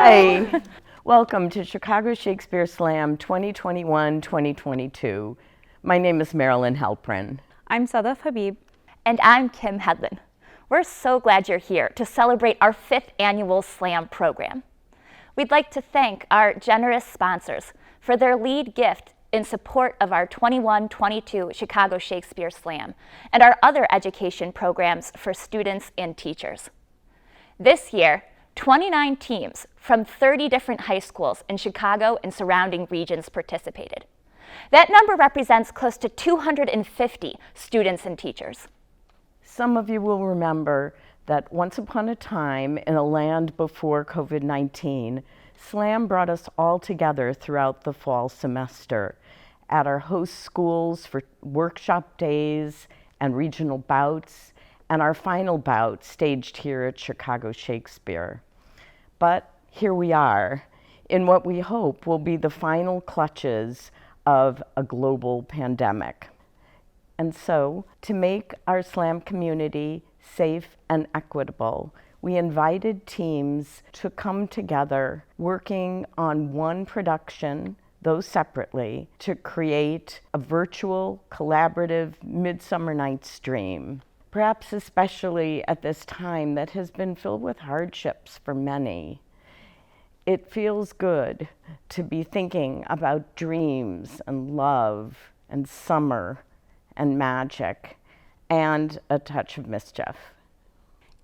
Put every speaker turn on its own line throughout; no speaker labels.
Hi. Welcome to Chicago Shakespeare Slam 2021-2022. My name is Marilyn Halprin.
I'm Sadaf Habib.
And I'm Kim Hedlund. We're so glad you're here to celebrate our 5th annual Slam program. We'd like to thank our generous sponsors for their lead gift in support of our 21-22 Chicago Shakespeare Slam and our other education programs for students and teachers. This year, 29 teams from 30 different high schools in Chicago and surrounding regions participated. That number represents close to 250 students and teachers.
Some of you will remember that once upon a time in a land before COVID-19, Slam brought us all together throughout the fall semester at our host schools for workshop days and regional bouts, and our final bout staged here at Chicago Shakespeare. But here we are in what we hope will be the final clutches of a global pandemic. And so, to make our Slam community safe and equitable, we invited teams to come together working on one production, though separately, to create a virtual, collaborative Midsummer Night's Dream. Perhaps especially at this time that has been filled with hardships for many. It feels good to be thinking about dreams and love and summer and magic and a touch of mischief.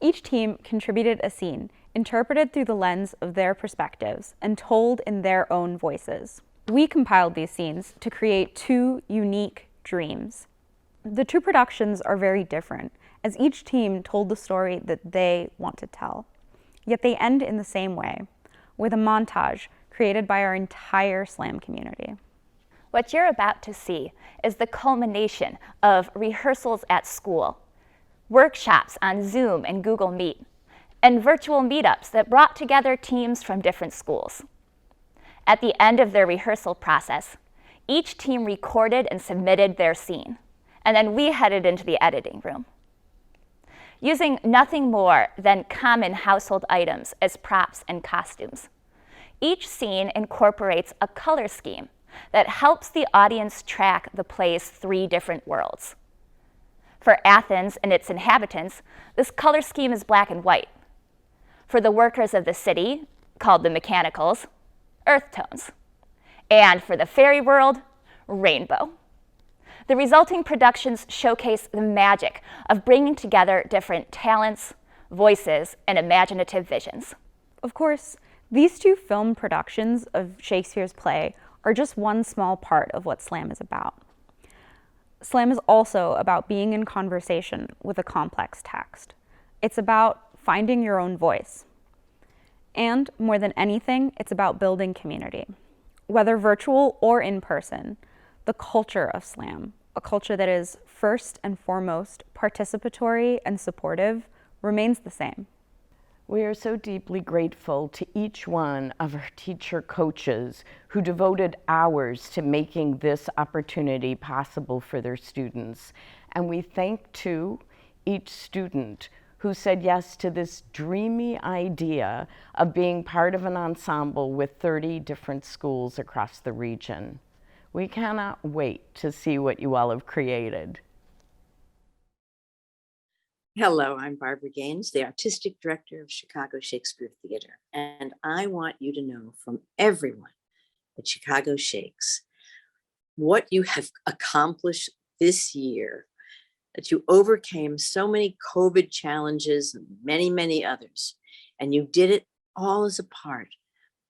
Each team contributed a scene, interpreted through the lens of their perspectives and told in their own voices. We compiled these scenes to create 2 unique dreams. The 2 productions are very different, as each team told the story that they want to tell. Yet they end in the same way, with a montage created by our entire Slam community.
What you're about to see is the culmination of rehearsals at school, workshops on Zoom and Google Meet, and virtual meetups that brought together teams from different schools. At the end of their rehearsal process, each team recorded and submitted their scene, and then we headed into the editing room. Using nothing more than common household items as props and costumes, each scene incorporates a color scheme that helps the audience track the play's 3 different worlds. For Athens and its inhabitants, this color scheme is black and white. For the workers of the city, called the mechanicals, earth tones. And for the fairy world, rainbow. The resulting productions showcase the magic of bringing together different talents, voices, and imaginative visions.
Of course, these 2 film productions of Shakespeare's play are just one small part of what Slam is about. Slam is also about being in conversation with a complex text. It's about finding your own voice. And more than anything, it's about building community. Whether virtual or in person, the culture of Slam, a culture that is first and foremost participatory and supportive, remains the same.
We are so deeply grateful to each one of our teacher coaches who devoted hours to making this opportunity possible for their students. And we thank, too, each student who said yes to this dreamy idea of being part of an ensemble with 30 different schools across the region. We cannot wait to see what you all have created.
Hello, I'm Barbara Gaines, the Artistic Director of Chicago Shakespeare Theater, and I want you to know from everyone at Chicago Shakes what you have accomplished this year, that you overcame so many COVID challenges and many, many others, and you did it all as a part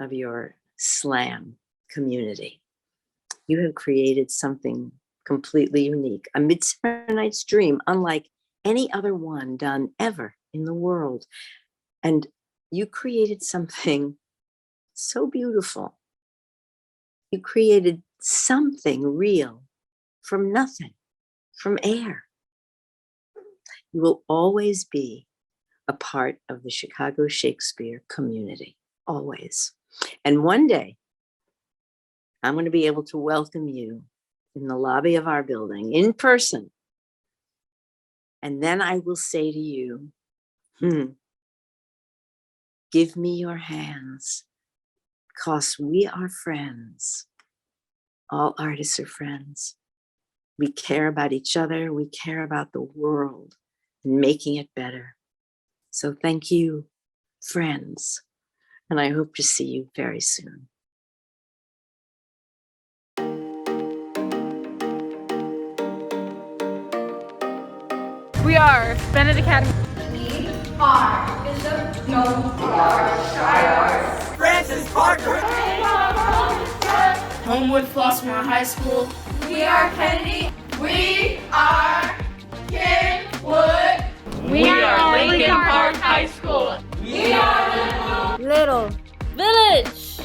of your Slam community. You have created something completely unique, a Midsummer Night's Dream, unlike any other one done ever in the world. And you created something so beautiful. You created something real from nothing, from air. You will always be a part of the Chicago Shakespeare community, always. And one day, I'm going to be able to welcome you in the lobby of our building in person. And then I will say to you, give me your hands because we are friends. All artists are friends. We care about each other. We care about the world and making it better. So thank you, friends. And I hope to see you very soon.
We are Bennett Academy.
We are Bishop. No, we are Shire.
Francis Parker.
Homewood Flossmoor High School.
We are Kennedy. We are Kenwood.
We are Lincoln Park High School.
We are
Little Village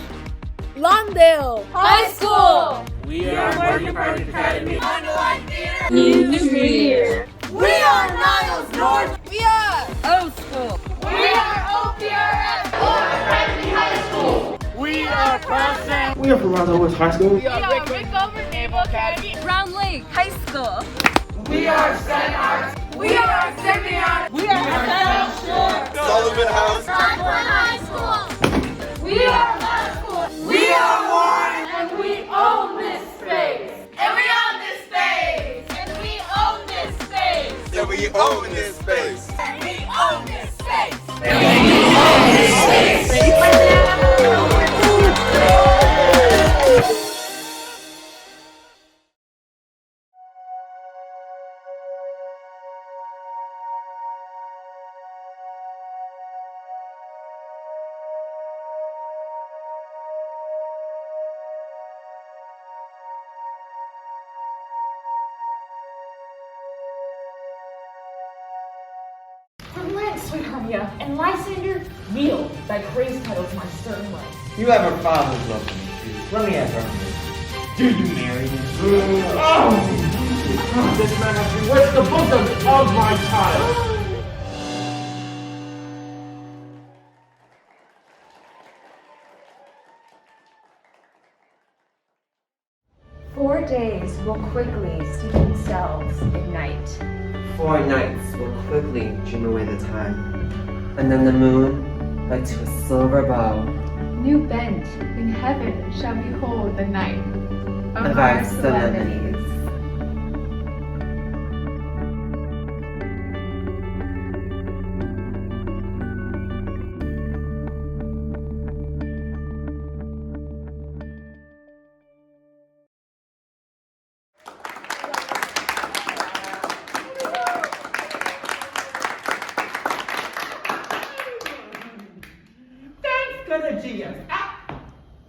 Lawndale
High School.
We are Working Park Academy.
Underline Theater.
New Year.
We are Niles North.
We are Old School.
We are OPRS. Academy High School.
We are Preston.
We are from Round West High School.
We are Rickover Naval Academy.
Round Lake High School.
We are St. Arts.
We are Simeon.
We are South Shore.
Sullivan House.
Rockland High School. We are High School.
We are one.
And we own this space. And we own this space. And we own this space.
And we own this space.
And we own this space.
From Lance, sweet Hermia, and Lysander, yield thy praise titles my stern life.
You have a father's love for me, too. Let me ask her. Do you marry him?
This man has bewitched the bosom of my child.
4 days will quickly steep themselves in night.
4 nights will quickly dream away the time, and then the moon, like to a silver bow,
New bent in heaven shall behold the night
of our solemnities.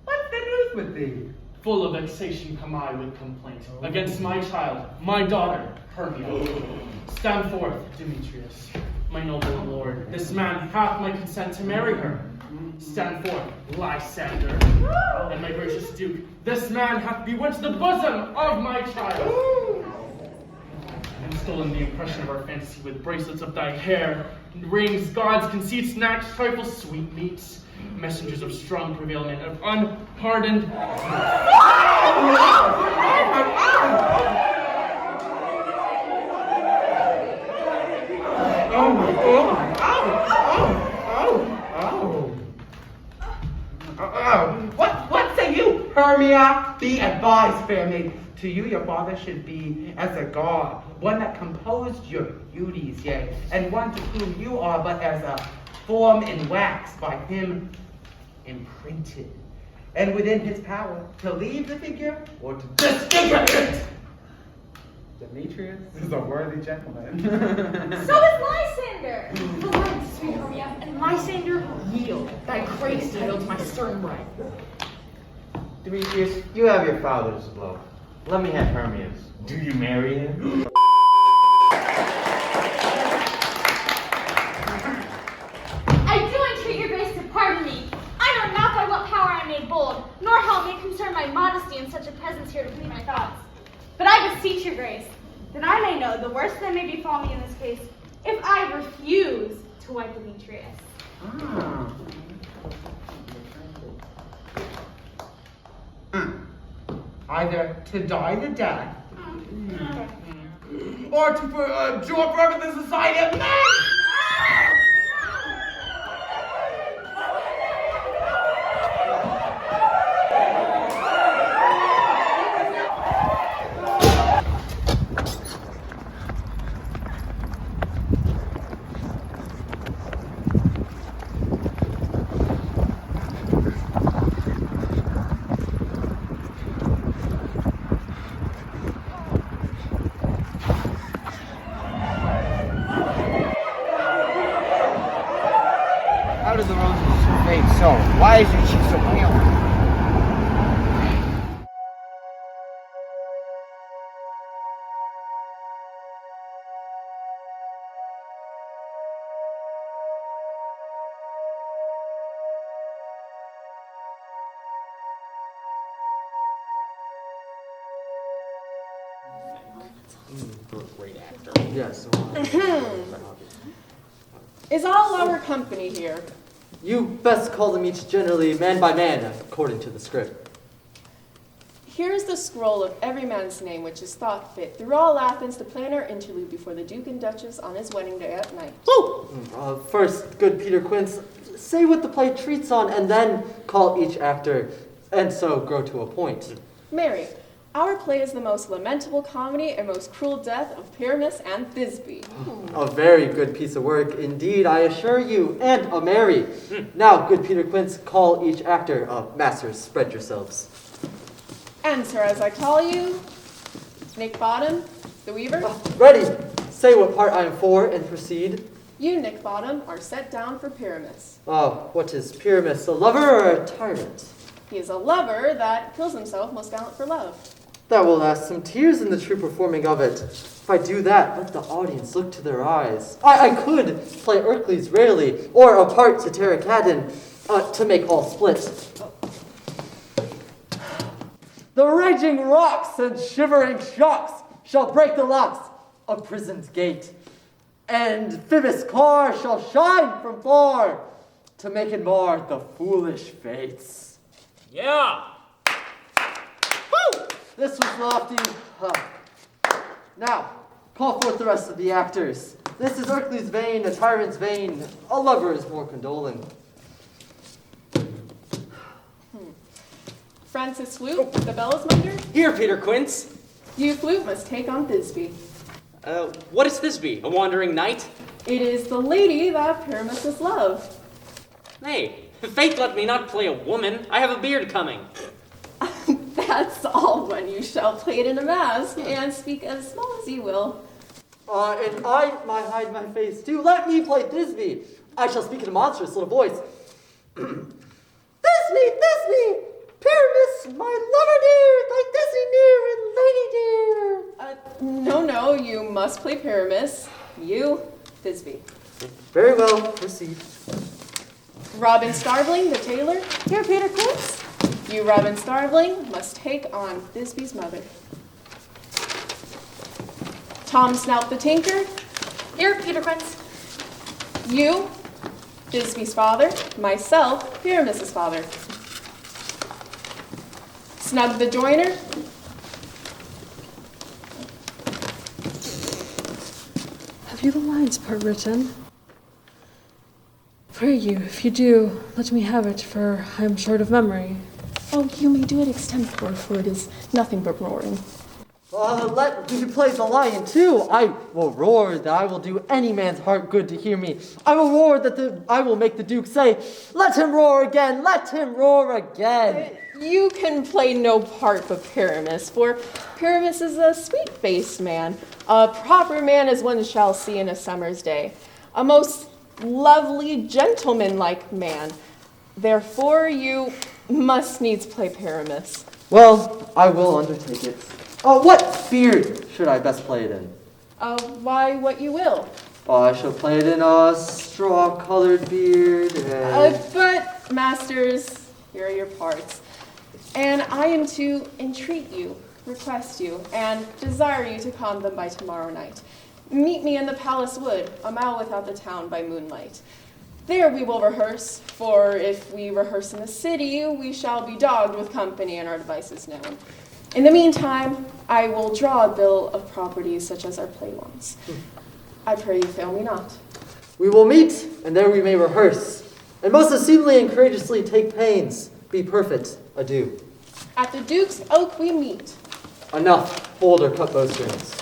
What's the news with thee?
Full of vexation come I with complaint against my child, my daughter, Hermia. Stand forth, Demetrius, my noble lord. This man hath my consent to marry her. Stand forth, Lysander, and my gracious duke. This man hath bewitched the bosom of my child, and stolen the impression of our fantasy with bracelets of thy hair, rings, gods, conceits, snacks, trifles, sweetmeats, messengers of strong prevailment of unpardoned.
What say you, Hermia? Be advised, fair maid. To you your father should be as a god, one that composed your beauties, yea, and one to whom you are but as a form in wax by him imprinted, and within his power to leave the figure or to disfigure it. Demetrius is a worthy gentleman.
So is Lysander! For Lance, sweet Hermia, and Lysander, yield thy praise titles my stern right.
Demetrius, you have your father's love. Let me have Hermia's. Do you marry him?
I do entreat your grace to pardon me. I know not by what power I made bold, nor how it may concern my modesty in such a presence here to plead my thoughts. But I beseech your grace, that I may know the worst that may befall me in this case, if I refuse to wipe Demetrius.
Either to die the death, or to endure forever the society of men. Why isn't she so pale?
Great actor.
Yes.
Is all our company here?
You best call them each generally man by man, according to the script.
Here is the scroll of every man's name which is thought fit through all Athens to plan our interlude before the Duke and Duchess on his wedding day at night.
First, good Peter Quince, say what the play treats on, and then call each actor, and so grow to a point.
Mary, our play is the most lamentable comedy and most cruel death of Pyramus and Thisbe.
A very good piece of work, indeed, I assure you, and a merry. Now, good Peter Quince, call each actor. Masters, spread yourselves.
Answer as I call you, Nick Bottom, the Weaver.
Ready! Say what part I am for, and proceed.
You, Nick Bottom, are set down for Pyramus.
What is Pyramus, a lover or a tyrant?
He is a lover that kills himself most gallant for love.
That will ask some tears in the true performing of it. If I do that, let the audience look to their eyes. I could play Ercles rarely, or a part to Terracadon, to make all split. The raging rocks and shivering shocks shall break the locks of prison's gate, and Phoebus' car shall shine from far to make and mar the foolish fates.
Yeah!
Woo! This was lofty. Now, call forth the rest of the actors. This is Ercles' vein, a tyrant's vein. A lover is more condoling.
Francis Flute, the bellows mender.
Here, Peter Quince.
You, Flute, must take on Thisbe.
What is Thisbe? A wandering knight?
It is the lady that Pyramus is loved.
Nay, fate let me not play a woman. I have a beard coming.
That's all when you shall play it in a mask and speak as small as you will.
And I might hide my face too. Let me play Thisbe. I shall speak in a monstrous little voice. Thisbe, Thisbe! Pyramus, my lover dear, thy Thisbe near and lady dear.
No, you must play Pyramus. You, Thisbe.
Very well, proceed.
Robin Starveling, the tailor. Here, Peter Quince. You, Robin Starveling, must take on Thisbe's mother. Tom Snout, the tinker.
Here, Peter Quince.
You, Thisbe's father. Myself, Pyramus's father. Snug the joiner.
Have you the lines part written? Pray you, if you do, let me have it, for I am short of memory.
Oh, you may do it extempore, for it is nothing but roaring.
Let me play the lion too. I will roar that I will do any man's heart good to hear me. I will roar that I will make the Duke say, let him roar again, let him roar again.
You can play no part but Pyramus, for Pyramus is a sweet-faced man, a proper man as one shall see in a summer's day, a most lovely, gentleman-like man. Therefore, you must needs play Pyramus.
Well, I will undertake it. What beard should I best play it in?
Why, what you will.
I shall play it in a straw-colored beard and...
But, masters, here are your parts. And I am to entreat you, request you, and desire you to con them by tomorrow night. Meet me in the palace wood, a mile without the town by moonlight. There we will rehearse, for if we rehearse in the city, we shall be dogged with company and our devices known. In the meantime, I will draw a bill of properties such as our play wants. I pray you fail me not.
We will meet, and there we may rehearse, and most seemly and courageously take pains. Be perfect. Adieu.
At the Duke's Oak we meet.
Enough. Boulder cut bowstrings.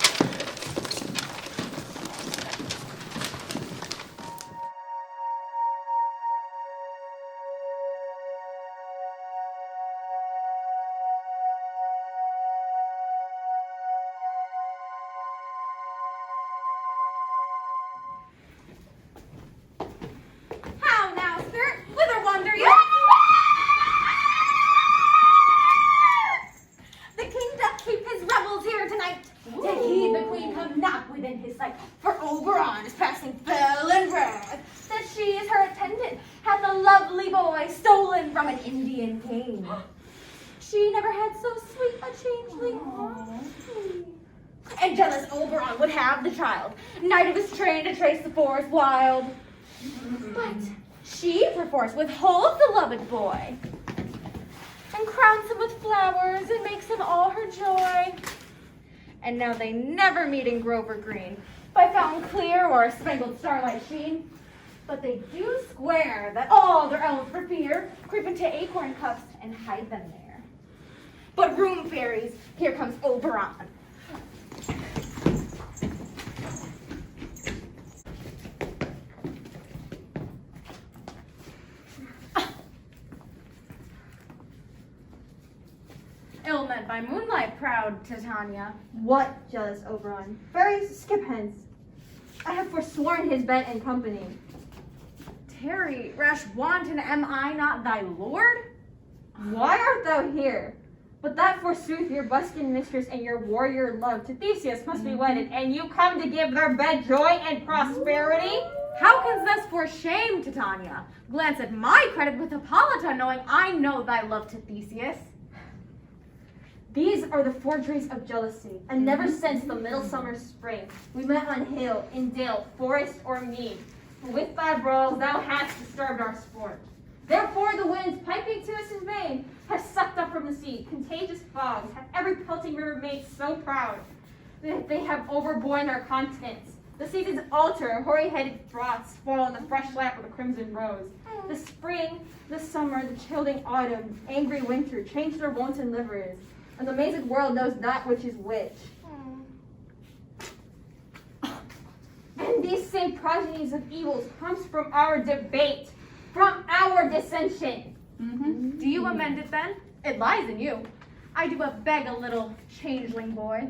How now, skirt? Whither wander you? within his sight, for Oberon is passing fell and wrath, that she is her attendant, hath a lovely boy stolen from an Indian king. She never had so sweet a changeling. And jealous Oberon would have the child, knight of his train to trace the forest wild. But she perforce withholds the loved boy, and crowns him with flowers, and makes him all her joy. And now they never meet in Grover Green, by fountain clear or spangled starlight sheen. But they do swear that all their elves for fear creep into acorn cups and hide them there. But room fairies, here comes Oberon. Ill met by moonlight, proud Titania.
What, jealous Oberon? Fairies, skip hence. I have forsworn his bed and company.
Tarry, rash wanton, am I not thy lord?
Why art thou here? But that forsooth your buskin mistress and your warrior love to Theseus must be wedded, and you come to give their bed joy and prosperity?
How canst thus for shame, Titania, glance at my credit with Hippolyta, knowing I know thy love to Theseus?
These are the forgeries of jealousy, and never since the middle summer spring we met on hill, in dale, forest, or mead. For with thy brawls thou hast disturbed our sport. Therefore the winds, piping to us in vain, have sucked up from the sea contagious fogs, have every pelting river made so proud that they have overborne our continents. The seasons alter, hoary-headed frosts fall in the fresh lap of the crimson rose. The spring, the summer, the chilling autumn, angry winter change their wonted liveries, and the amazed world knows not which is which. And these same progenies of evils comes from our debate, from our dissension.
Do you amend it then? It lies in you. I do but beg a little changeling boy.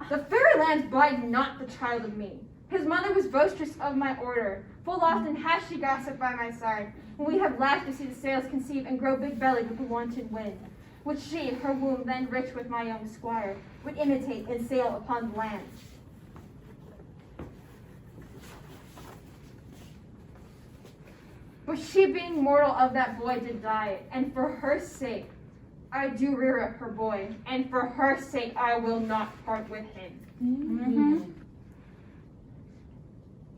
The fairy lands bide not the child of me. His mother was boisterous of my order. Full often has she gossiped by my side, when we have laughed to see the sails conceive and grow big-bellied with the wanton wind, which she, her womb then rich with my young squire, would imitate and sail upon the land. But she being mortal of that boy did die, and for her sake I do rear up her boy, and for her sake I will not part with him.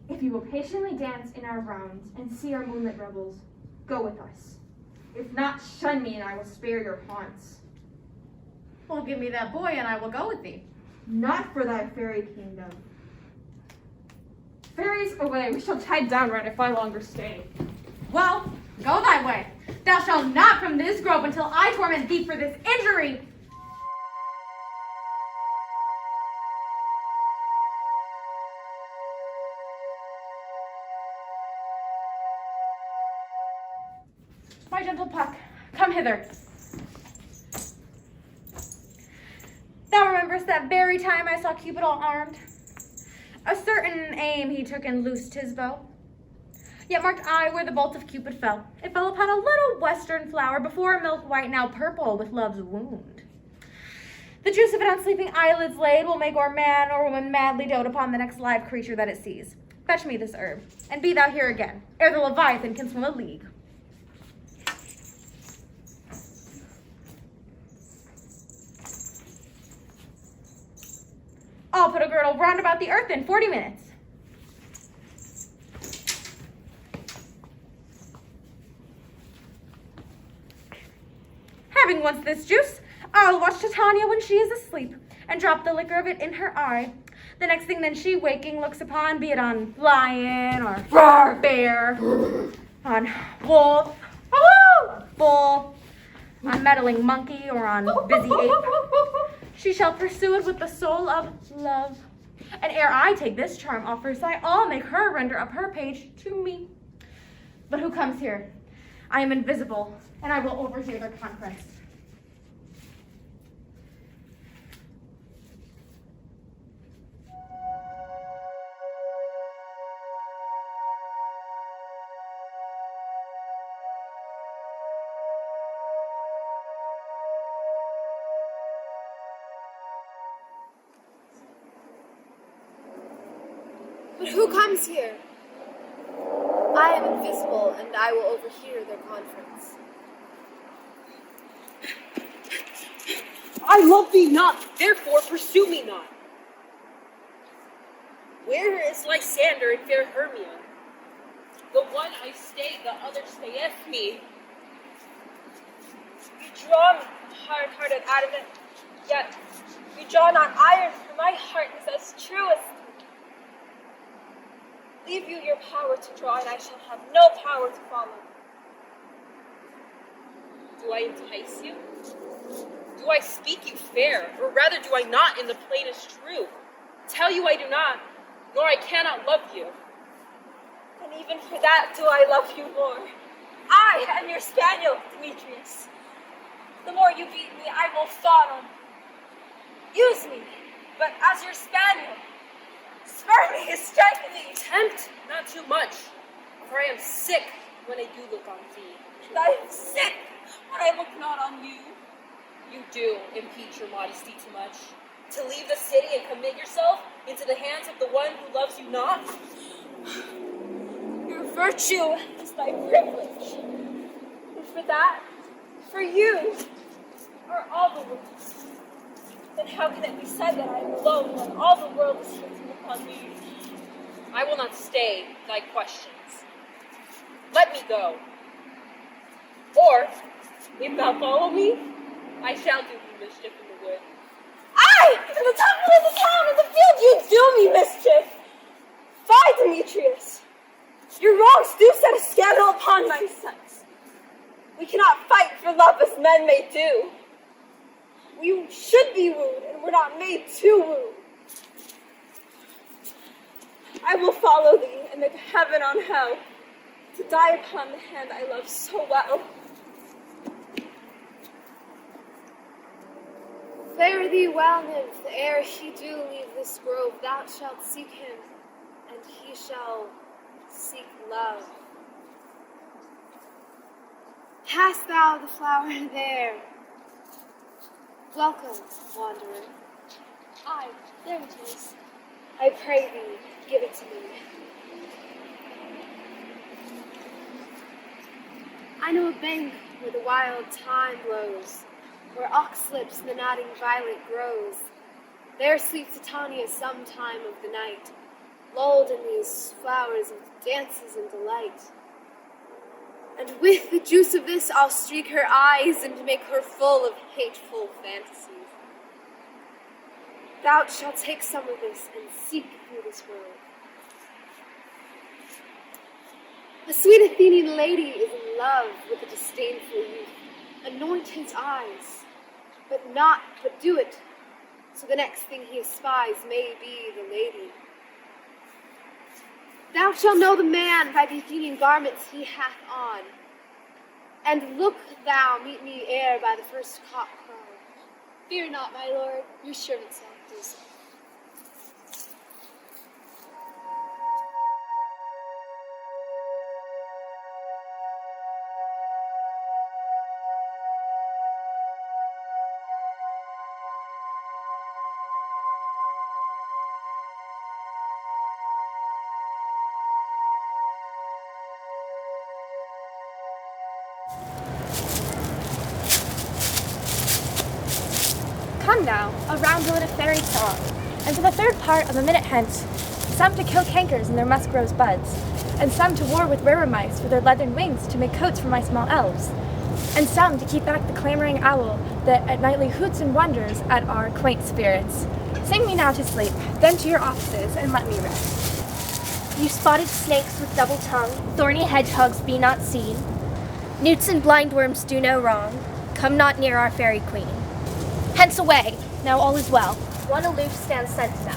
If you will patiently dance in our rounds and see our moonlit revels, go with us. If not, shun me and I will spare your haunts.
Well, give me that boy and I will go with thee.
Not for thy fairy kingdom. Fairies away, we shall tie downright if I longer stay.
Well, go thy way. Thou shalt not from this grove until I torment thee for this injury. My gentle Puck, come hither. Thou rememberest that very time I saw Cupid all armed? A certain aim he took and loosed his bow. Yet marked I where the bolt of Cupid fell. It fell upon a little western flower, before milk white, now purple with love's wound. The juice of it on sleeping eyelids laid will make or man or woman madly dote upon the next live creature that it sees. Fetch me this herb, and be thou here again, ere the Leviathan can swim a league. I'll put a girdle round about the earth in 40 minutes. Having once this juice, I'll watch Titania when she is asleep, and drop the liquor of it in her eye. The next thing then she waking looks upon, be it on lion or roar bear, on wolf, bull, on meddling monkey, or on busy ape, she shall pursue it with the soul of love. And ere I take this charm offers, I'll make her render up her page to me. But who comes here? I am invisible, and I will overhear their conference.
But who comes here? I am invisible, and I will overhear their conference.
I love thee not, therefore pursue me not. Where is Lysander and fair Hermia? The one I stay, the other stayeth me.
You draw me, hard-hearted adamant, yet you draw not iron, for my heart is as true as leave you your power to draw, and I shall have no power to follow.
Do I entice you? Do I speak you fair, or rather do I not in the plainest truth? Tell you I do not, nor I cannot love you.
And even for that do I love you more. I am your spaniel, Demetrius. The more you beat me, I will fawn on. Use me, but as your spaniel. Spur me, strike me.
Tempt not too much, for I am sick when I do look on thee.
And I am sick when I look not on you.
You do impeach your modesty too much. To leave the city and commit yourself into the hands of the one who loves you not?
Your virtue is my privilege. And for that, for you, are all the world. Then how can it be said that I am alone when all the world is here to look on me?
I will not stay thy questions. Let me go. Or, if thou follow me, I shall do thee mischief in the wood.
Aye! To the top of the town and the field you do me mischief! Fie, Demetrius! Your wrongs do set a scandal upon my sense. We cannot fight for love as men may do. We should be wooed, and we're not made to woo. I will follow thee and make heaven on hell, to die upon the hand I love so well.
Fare thee well, nymph, ere he do leave this grove, thou shalt seek him, and he shall seek love. Hast thou the flower there? Welcome, wanderer.
Aye, there it is.
I pray thee, give it to me. I know a bank where the wild thyme blows, where oxlips the nodding violet grows. There sleeps Titania some time of the night, lulled in these flowers of dances and delight. And with the juice of this I'll streak her eyes and make her full of hateful fantasies. Thou shalt take some of this and seek through this world. A sweet Athenian lady is in love with a disdainful youth. Anoint his eyes, but do it, so the next thing he espies may be the lady. Thou shalt know the man by the Athenian garments he hath on. And look thou meet me ere by the first cock crow. Fear not, my lord, your servant shall do so.
Come now, a round load of fairy song, and for the third part of a minute hence, some to kill cankers in their musk rose buds, and some to war with rarer mice for their leathern wings to make coats for my small elves, and some to keep back the clamoring owl that at nightly hoots and wonders at our quaint spirits. Sing me now to sleep, then to your offices, and let me rest.
You spotted snakes with double tongue, thorny hedgehogs be not seen. Newts and blindworms do no wrong, come not near our fairy queen. Hence away, now all is well. One aloof stands sentinel.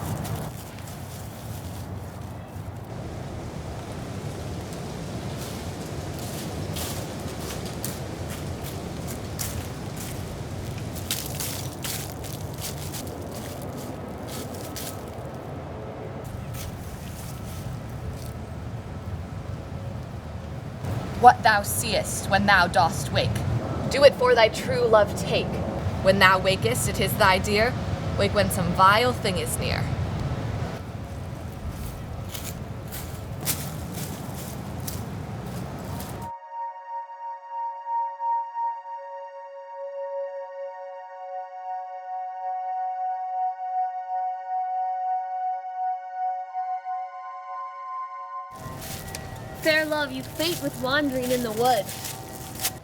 What thou seest when thou dost wake, do it for thy true love take. When thou wakest, it is thy dear. Wake when some vile thing is near.
Fair love, you faint with wandering in the wood.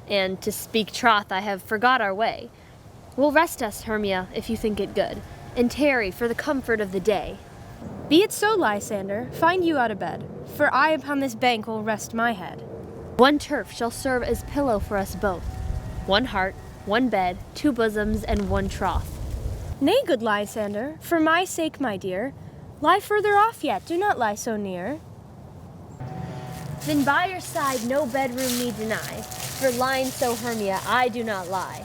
And to speak troth, I have forgot our way. We'll rest us, Hermia, if you think it good, and tarry for the comfort of the day.
Be it so, Lysander, find you out of bed, for I upon this bank will rest my head.
One turf shall serve as pillow for us both. One heart, one bed, two bosoms, and one troth.
Nay, good Lysander, for my sake, my dear, lie further off yet, do not lie so near.
Then by your side no bedroom need deny, for lying so, Hermia, I do not lie.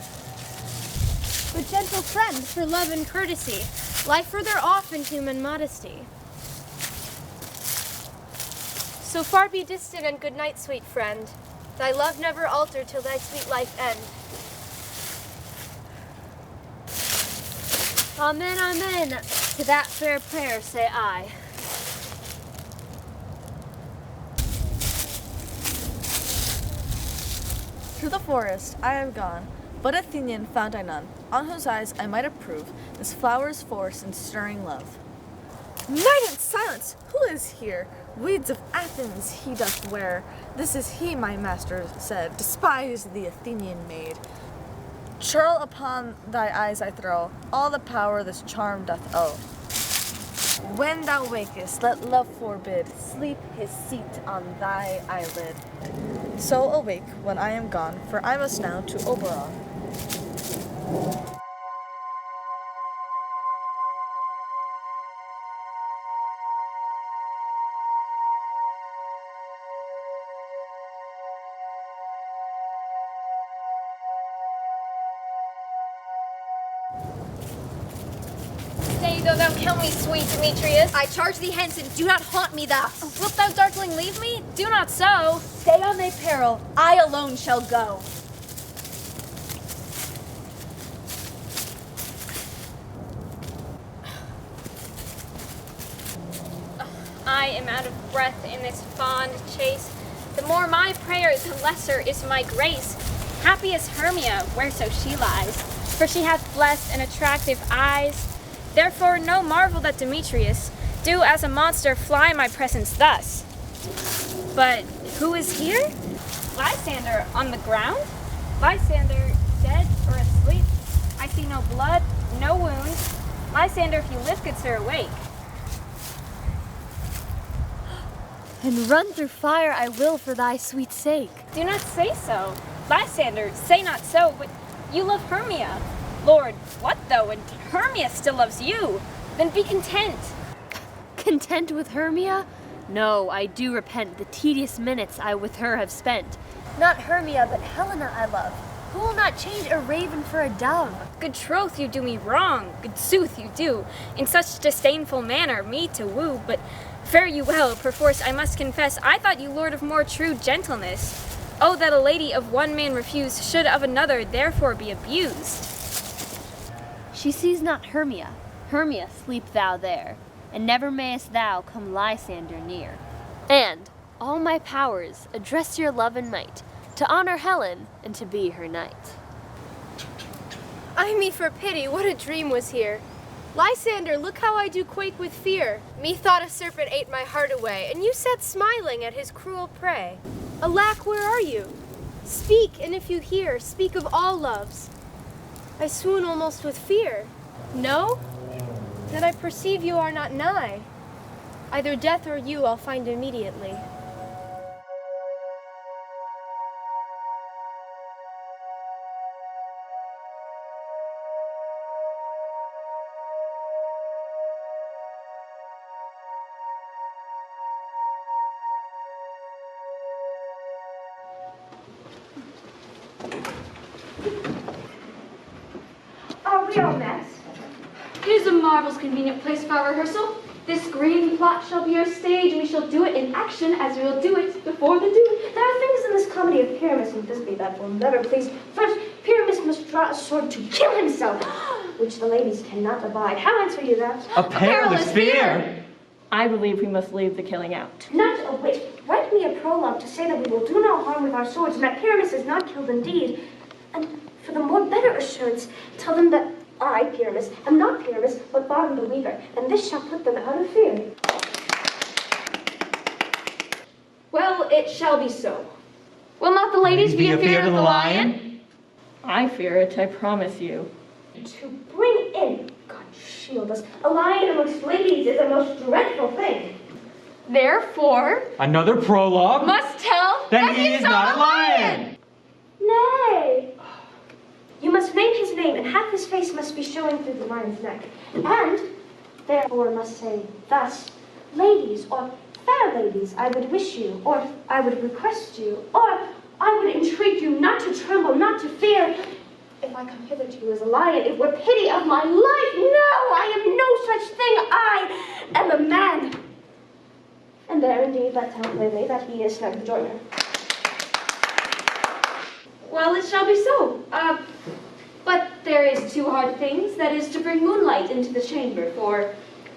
But gentle friend, for love and courtesy, lie further off in human modesty. So far be distant, and good night, sweet friend. Thy love never alter till thy sweet life end.
Amen, amen. To that fair prayer say I.
Through the forest I have gone, but Athenian found I none, on whose eyes I might approve this flower's force and stirring love. Night and silence! Who is here? Weeds of Athens he doth wear. This is he, my master said, despise the Athenian maid. Churl upon thy eyes I throw, all the power this charm doth owe. When thou wakest, let love forbid sleep his seat on thy eyelid. So awake when I am gone, for I must now to Oberon.
Stay, though thou kill me, sweet Demetrius. I charge thee hence, and do not haunt me thus. Wilt thou, darkling, leave me? Do not so.
Stay on thy peril, I alone shall go.
I am out of breath in this fond chase. The more my prayer, the lesser is my grace. Happy is Hermia, whereso she lies, for she hath blessed and attractive eyes. Therefore no marvel that Demetrius do as a monster fly my presence thus. But who is here? Lysander on the ground? Lysander dead or asleep? I see no blood, no wound. Lysander, if you live, good sir, awake.
And run through fire I will for thy sweet sake.
Do not say so. Lysander, say not so, but you love Hermia. Lord, what though, and Hermia still loves you? Then be content.
Content with Hermia? No, I do repent the tedious minutes I with her have spent. Not Hermia, but Helena I love, who will not change a raven for a dove.
Good troth, you do me wrong, good sooth you do, in such disdainful manner me to woo, but fare you well, perforce I must confess, I thought you lord of more true gentleness. Oh, that a lady of one man refuse should of another therefore be abused.
She sees not Hermia. Hermia, sleep thou there, and never mayest thou come Lysander near. And, all my powers, address your love and might, to honor Helen, and to be her knight.
Ay me for pity, what a dream was here. Lysander, look how I do quake with fear. Methought a serpent ate my heart away, and you sat smiling at his cruel prey. Alack, where are you? Speak, and if you hear, speak of all loves. I swoon almost with fear. No? Then I perceive you are not nigh. Either death or you I'll find immediately.
Are we all met? Here's a marvelous convenient place for our rehearsal. This green plot shall be our stage, and we shall do it in action as we will do it before the do. There are things in this comedy of Pyramus and Thisbe that will never please. First, Pyramus must draw a sword to kill himself, which the ladies cannot abide. How answer you that?
A perilous fear!
I believe we must leave the killing out.
Not a whit. Write me a prologue to say that we will do no harm with our swords, and that Pyramus is not killed indeed. And for the more better assurance, tell them that I, Pyramus, am not Pyramus, but Bottom the Weaver, and this shall put them out of fear.
Well, it shall be so. Will not the ladies be afeard of the lion?
I fear it, I promise you.
To bring in, God shield us, a lion amongst ladies is a most dreadful thing. Therefore,
Another prologue?
must tell
that he is not a lion!
Nay. You must name his name, and half his face must be showing through the lion's neck. And therefore must say thus, ladies, or fair ladies, I would wish you, or I would request you, or I would entreat you not to tremble, not to fear. If I come hither to you as a lion, it were pity of my life. No, I am no such thing. I am a man. And there indeed let tell plainly that he is Snug the joiner. Well, it shall be so. But there is two hard things. That is to bring moonlight into the chamber, for,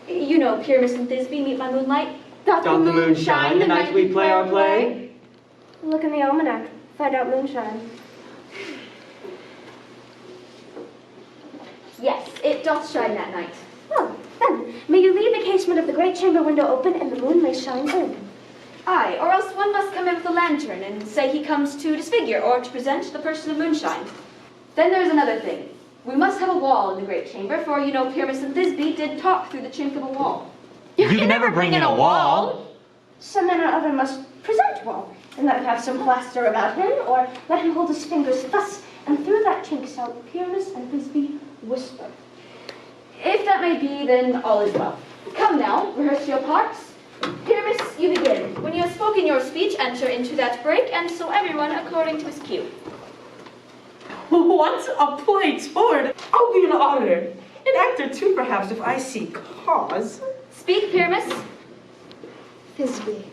you know, Pyramus and Thisbe meet by moonlight. Doth the moon shine the night we play our play? Look in the almanac. Find out moonshine. Yes, it doth shine that night. Well, then, may you leave the casement of the great chamber window open, and the moon may shine in. Aye, or else one must come in with a lantern and say he comes to disfigure or to present the person of moonshine. Then there's another thing. We must have a wall in the great chamber, for you know Pyramus and Thisbe did talk through the chink of a wall.
You can never bring in a wall.
Some man or other must present wall, and let him have some plaster about him, or let him hold his fingers thus, and through that chink shall Pyramus and Thisbe whisper. If that may be, then all is well. Come now, rehearse your parts. Pyramus, you begin. When you have spoken your speech, enter into that break, and so everyone according to his cue.
What a play toward! I'll be an auditor. An actor too, perhaps, if I see cause.
Speak, Pyramus. Thisbe,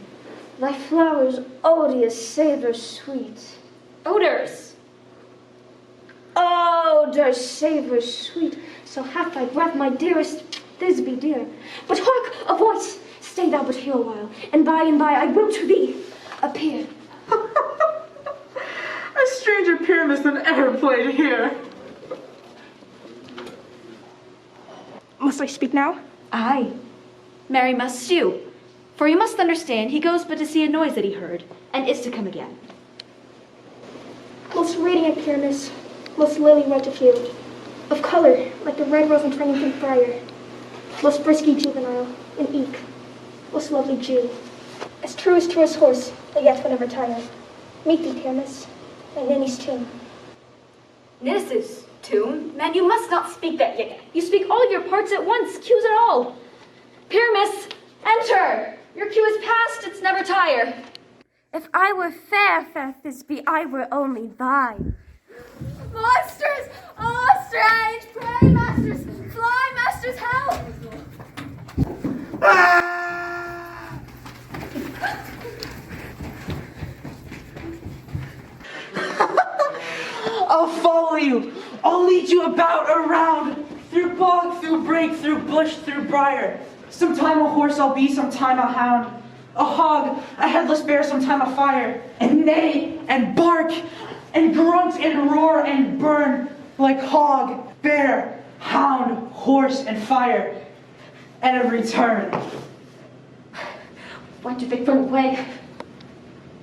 thy flowers odious savor sweet. Odors. Odors savor sweet. So hath thy breath, my dearest Thisbe dear. But hark, a voice. Stay thou but here a while, and by I will to thee appear.
A stranger Pyramus than ever played here. Must I speak now?
Aye. Marry, must you. For you must understand, he goes but to see a noise that he heard, and is to come again.
Most radiant Pyramus, most lily red to field, of color like the red rose entwining through briar, most brisky juvenile, in eke, most lovely Jew, as true as horse, that yet will never tire. Meet thee, Pyramus, and Ninny's tomb.
Ninnis' tomb? Man, you must not speak that yet. You speak all your parts at once, cues and all. Pyramus, enter! Your cue is past, it's never tire.
If I were fair, fair Thisbe, I were only thine.
Monsters! Oh, strange! Pray, masters! Fly, masters, help!
I'll follow you. I'll lead you about, around, through bog, through brake, through bush, through briar. Sometime a horse I'll be, sometime a hound. A hog, a headless bear, sometime a fire. And neigh, and bark, and grunt, and roar, and burn, like hog, bear, hound, horse, and fire. At every turn.
Why did they turn away?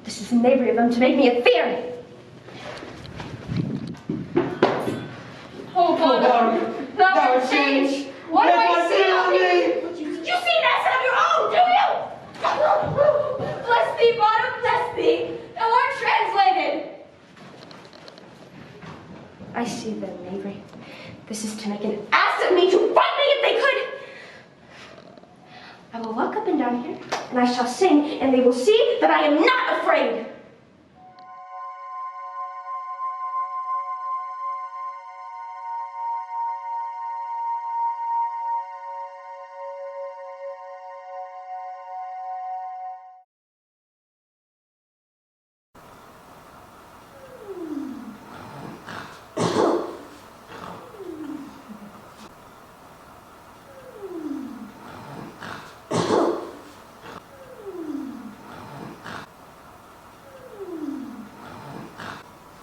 This is knavery of them to make me a fear.
Oh, God. Thou art changed. What do I see on thee?
You see that of your own, do you?
Bless thee, bottom, bless thee. Thou art translated.
I see them, knavery. This is to make an ass of me, to fight me if they could. I will walk up and down here, and I shall sing, and they will see that I am not afraid.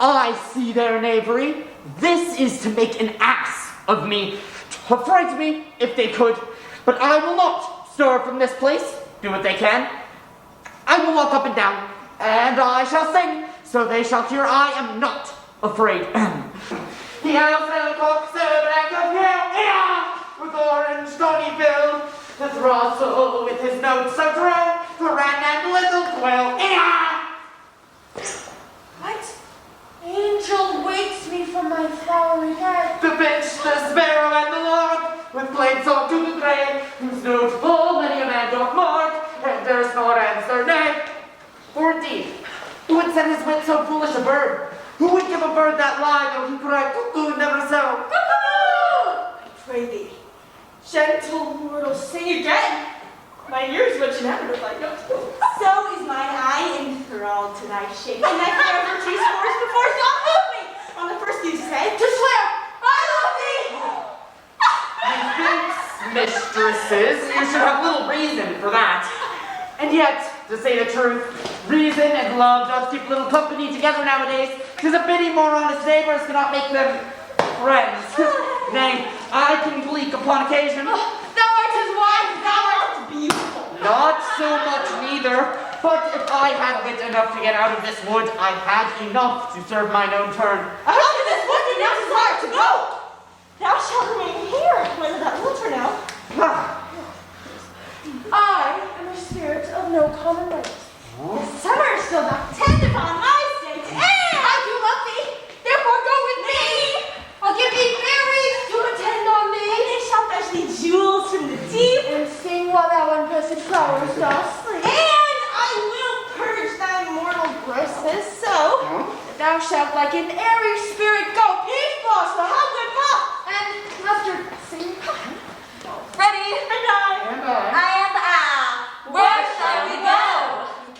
I see their knavery. This is to make an ass of me, to affright me if they could. But I will not stir from this place. Do what they can.
I will walk up and down, and I shall sing, so they shall hear I am not afraid. The elves will coax the back of hill, with orange stony bill, the throstle with his notes so true, the wren and little quill.
What? Angel wakes me from my flowery bed.
The finch, the sparrow, and the lark, with plain song to the gray, whose note full many a man doth mark, and durst not answer nay. For indeed, who would send his wit so foolish a bird? Who would give a bird that lie, though he cried cuckoo never so?
Cuckoo! I pray thee, gentle mortal, sing again. My ears would never if I don't. So is mine eye enthralled to thy shape, and thy forever tree scores before stop move me. On the first you said, to swear, I love thee!
Methinks, mistresses, you should have little reason for that. And yet, to say the truth, reason and love doth keep little company together nowadays. 'Tis a pity more honest neighbors cannot make them friends. Nay, I can bleak upon occasion.
Thou art his wife, thou art beautiful.
Not so much neither, but if I had wit enough to get out of this wood, I had enough to serve mine own turn.
Out of this wood do not desire to go. Thou shalt remain here, whether that will turn out. I am a spirit of no common race. The summer is still not tend upon my state, and I do love thee, therefore go with me. I'll give thee berries to attend on me, and they shall fetch thee jewels from the deep, and sing while thou unblessed flowers dost sleep. And I will purge thy mortal grossness so that thou shalt like an airy spirit go peace blossom. How good luck! And mustard sing. Ready? And I am Al. Where shall we go?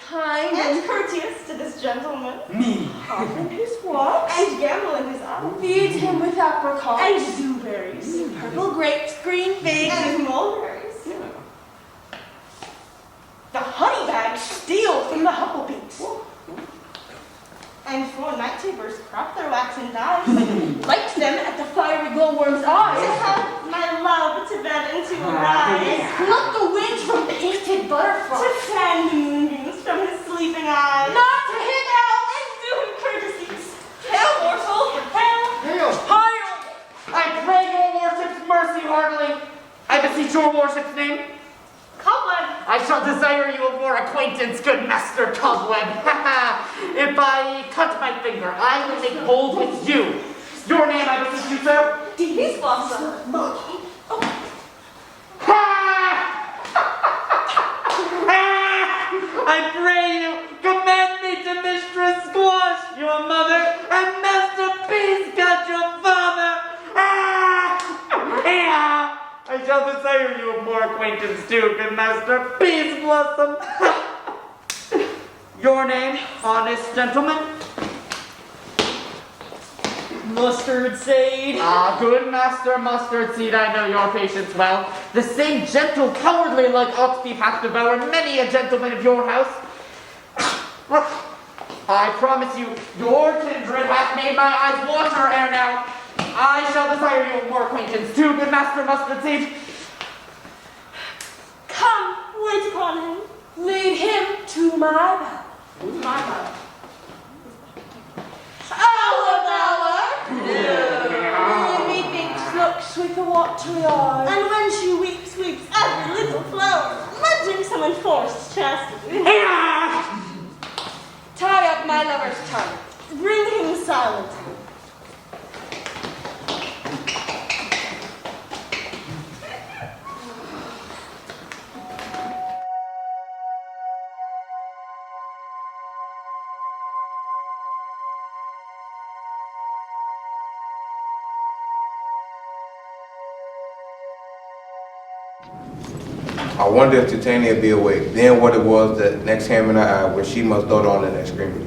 Kind and courteous to this gentleman.
Me.
Hop in his walks. And gamble in his eyes. Feed him with apricots. And dewberries. Purple grapes, green figs, and mulberries. The honey bags steal from the hucklebeaks. And for night tapers crop their waxen dyes, light them at the fiery glowworm's eyes. To have my love to bed and to arise. Pluck the wind from painted butterflies. To fan the moonbeams from his sleeping eyes. Not to him out and do him courtesies. Hail, morsel! Hail!
Hail! Hail! I pray your worship's mercy heartily. I beseech your worship's name.
Cobweb.
I shall desire you of more acquaintance, good master Cobweb. If I cut my finger, I will make bold with you. Your name, I beseech you, sir?
Peace blossom.
I pray you, commend me to Mistress Squash, your mother, and Master Peace got your father. I shall desire you of more acquaintance too, good Master Peace Blossom. Your name, honest gentleman?
Mustard seed.
Ah, good Master Mustard Seed, I know your patience well. The same gentle, cowardly like ox beef hath devoured many a gentleman of your house. I promise you, your kindred hath made my eyes water ere now. I shall desire you of more acquaintance too, good Master Mustard Seed.
Come, wait upon him. Lead him to my bower.
Who's my bower?
Methinks looks with a watery eye. And when she weeps, weeps as the little flower, lamenting some enforced chastity. Tie up my lover's tongue. Bring him silent.
I wonder if Titania be awake. Then what it was that next ham in her eye where she must dote on the extremity.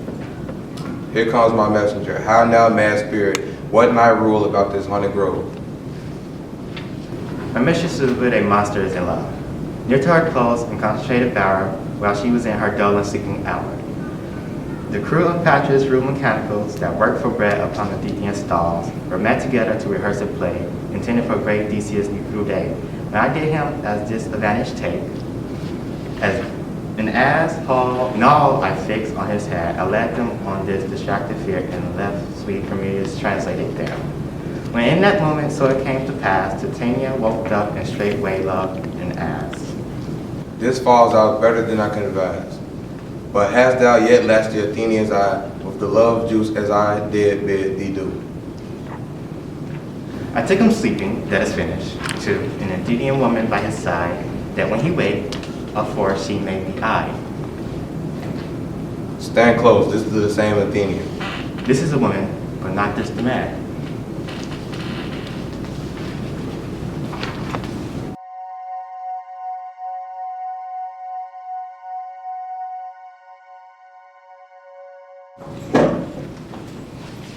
Here comes my messenger. How now, mad spirit, what my rule about this haunted grove?
My mistress with a monster is in love. Near to her close and concentrated bower while she was in her dull and sleeping hour. The crew of Patrick's rude mechanicals that worked for bread upon the Thespian stalls were met together to rehearse a play intended for great Theseus' new day. When I did him as this advantage take, as And as all I fixed on his head, I led them on this distracted fear and left sweet Hermias translated there. When in that moment so it came to pass, Titania woke up and straightway loved and asked,
This falls out better than I can advise. But hast thou yet lashed the Athenian's eye with the love juice as I did bid thee do?
I took him sleeping, that is finished, to an Athenian woman by his side, that when he waked, afore she may be eyed.
Stand close, this is the same Athenian.
This is a woman, but not just the man.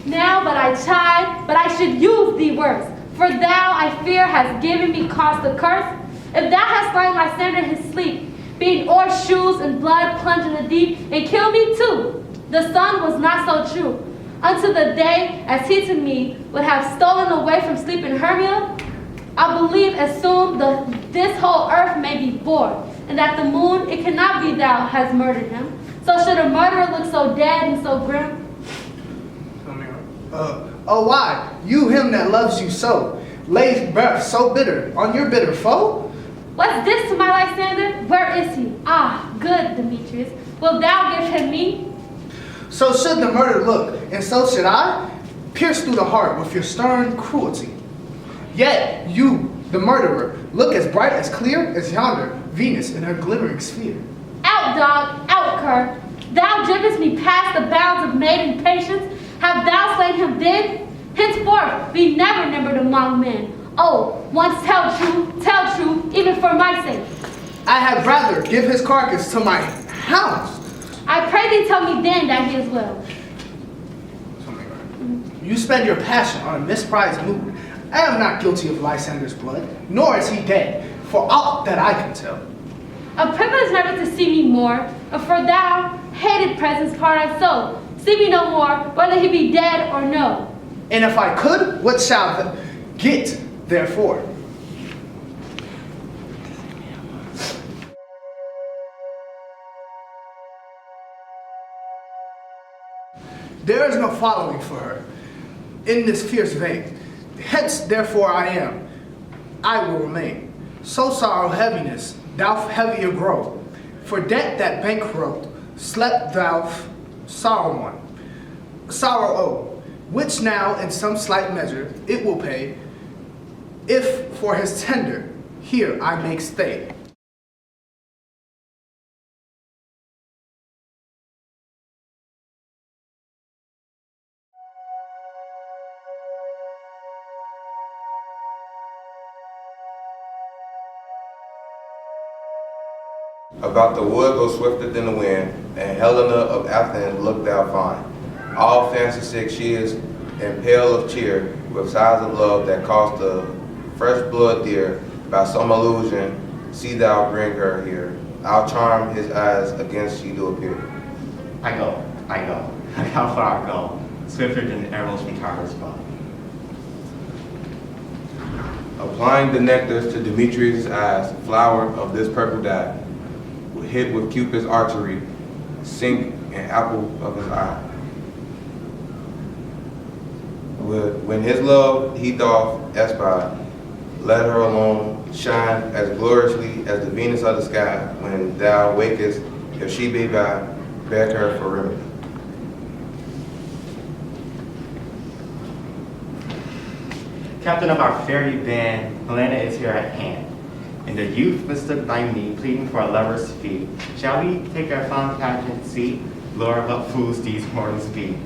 Now but I chide, but I should use thee worse. For thou, I fear, hast given me cause to curse. If thou hast slain Lysander in his sleep, being o'er shoes and blood plunged in the deep, and kill me too. The sun was not so true. Unto the day, as he to me would have stolen away from sleep in Hermia, I believe as soon this whole earth may be born, and that the moon, it cannot be thou hast murdered him. So should a murderer look so dead and so grim?
Oh why, you him that loves you so, lays breath so bitter on your bitter foe?
What's this to my Lysander? Where is he? Ah, good Demetrius. Wilt thou give him me?
So should the murderer look, and so should I, pierce through the heart with your stern cruelty. Yet you, the murderer, look as bright as clear as yonder Venus in her glimmering sphere.
Out, dog, out, cur. Thou driftest me past the bounds of maiden patience. Have thou slain him then? Henceforth be never numbered among men. Oh, once tell true, even for my sake.
I had rather give his carcass to my hounds.
I pray thee tell me then that he is well.
You spend your passion on a misprized mood. I am not guilty of Lysander's blood, nor is he dead, for aught that I can tell.
A privilege never to see me more, for thou, hated presence, part I so. See me no more, whether he be dead or no.
And if I could, what shall I get therefore? There is no following for her in this fierce vein. Hence, therefore, I will remain. So sorrow heaviness, thou heavier grow. For debt that bankrupt, slept thou sorrow owe, which now in some slight measure it will pay, if for his tender here I make stay.
About the wood go swifter than the wind, and Helena of Athens look thou fine. All fancy sick she is, and pale of cheer, with sighs of love that cost the fresh blood dear. By some illusion, see thou bring her here. I'll charm his eyes against she do appear.
I go. How far I go, swifter than arrows from Tartar's bow.
Applying the nectars to Demetrius' eyes, flower of this purple dye, hit with Cupid's archery, sink an apple of his eye. When his love he doth espy, let her alone shine as gloriously as the Venus of the sky. When thou wakest, if she be by, beg her for remedy.
Captain of our fairy band, Helena is here at hand. And the youth mistook by me, pleading for a lover's fee. Shall we take our fond pageant seat? Lord, what fools these mortals be.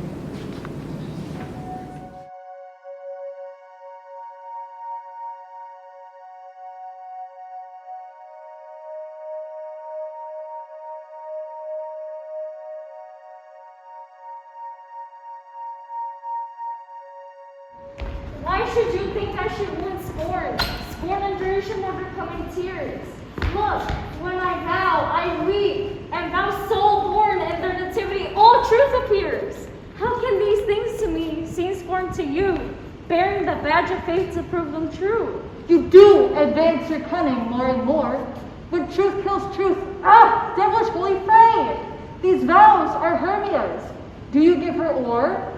Why should you think I should win scorn? Scorn and duration never come in tears. Look, when I vow, I weep, and thou soul born, and their nativity, all truth appears. How can these things to me seem scorn to you, bearing the badge of faith to prove them true?
You do advance your cunning more and more.
but truth kills truth. Ah, devilish holy fray! These vows are Hermia's. Do you give her o'er?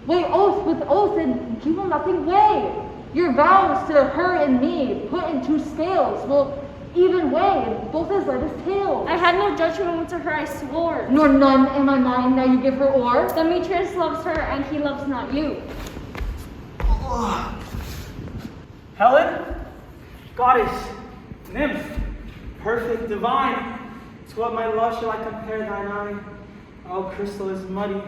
Weigh oath with oath, and you will nothing weigh. Your vows to her and me, put into scales, will even weigh, and both as light as tails.
I had no judgment to her, I swore.
Nor none in my mind, now you give her o'er.
Demetrius loves her, and he loves not you.
Helen, goddess, nymph, perfect, divine, to what my love shall I compare thine eye? Oh, crystal is muddy.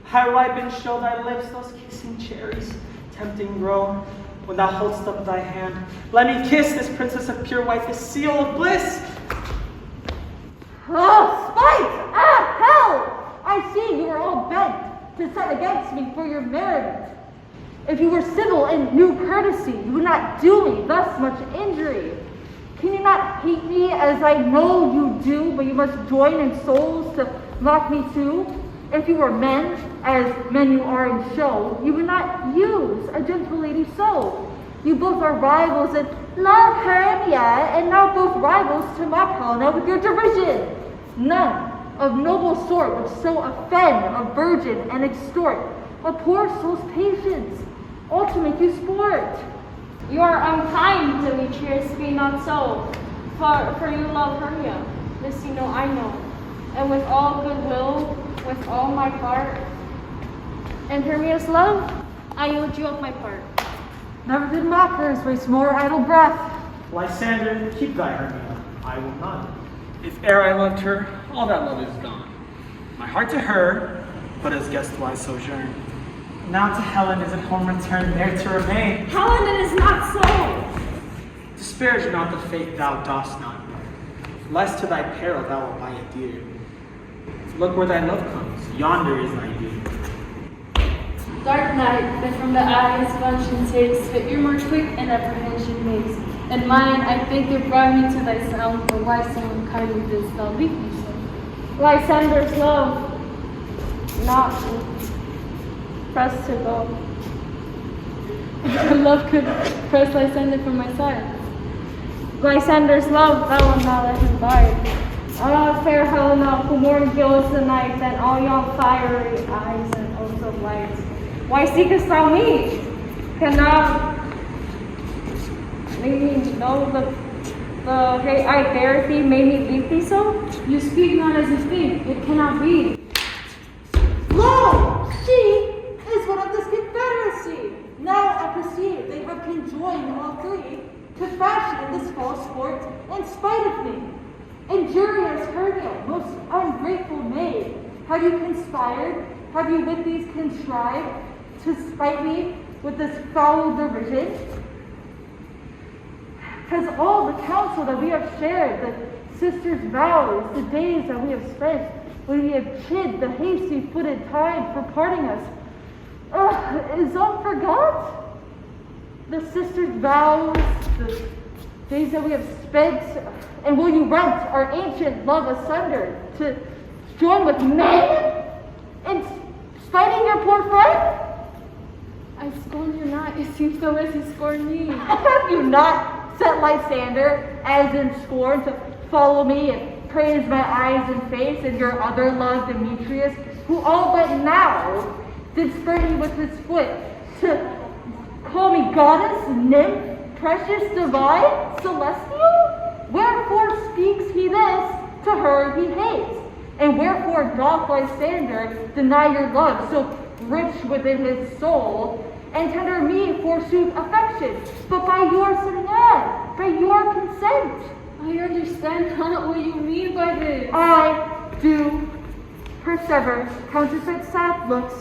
How ripened show thy lips, those kissing cherries, tempting grow, when thou holdst up thy hand. Let me kiss this princess of pure white, this seal of bliss.
Oh, spite! Ah, hell! I see you are all bent to set against me for your merriment. If you were civil and knew courtesy, you would not do me thus much injury. Can you not hate me as I know you do, but you must join in souls to mock me too? If you were men, as men you are in show, you would not use a gentle lady so. You both are rivals and love Hermia, and now both rivals to mock Helena with your derision. None of noble sort would so offend a virgin and extort a poor soul's patience, all to make you sport.
You are unkind, Demetrius, be not so. For you love Hermia, this you know I know, and with all goodwill, with all my heart. And Hermia's love, I yield you up my part.
Never did mockers waste more idle breath.
Lysander, keep thy Hermia, I will not. If e'er I loved her, all that love is gone. My heart to her, but as guest wise sojourn. Now to Helen is at home returned, there to remain.
Helen, it is not so.
Disparage not the fate thou dost not know, lest to thy peril thou wilt buy it dear. Look where thy love comes, yonder is thy dear.
Dark night, that from the eyes of unction takes, but you're more quick and apprehension makes. And mine, I think it brought me to thy sound, for why so unkindly didst thou leave me so?
Lysander's love, not pressed to go.
Your love could press Lysander from my side.
Lysander's love, thou wilt not let him bide. Ah, fair Helena, who more gilds the night than all yon fiery eyes and oaths of light. Why seekest thou me? Can thou make me know the hate I bear thee made me leave thee so?
You speak not as you think, it cannot be.
Lo! She is one of this confederacy. Now I perceive they have conjoined all three to fashion this false sport in spite of me. Injurious Hermia, most ungrateful maid, have you conspired? Have you with these contrived to spite me with this foul derision? Has all the counsel that we have shared, the sisters' vows, the days that we have spent, when we have chid the hasty-footed time for parting us, is all forgot? The sisters' vows, the days that we have spent, and will you rent our ancient love asunder to join with men in spiting your poor friend?
I scorn you not, it seems so as you scorn me.
Have you not set Lysander, as in scorn, to follow me and praise my eyes and face, and your other love, Demetrius, who all but now did spurn me with his foot to call me goddess, nymph, precious, divine, celestial? Wherefore speaks he this to her he hates? And wherefore doth Lysander deny your love, so rich within his soul, and tender me forsooth affection, but by your command, by your consent?
I understand not what you mean by this.
I do persever, counterfeit sad looks,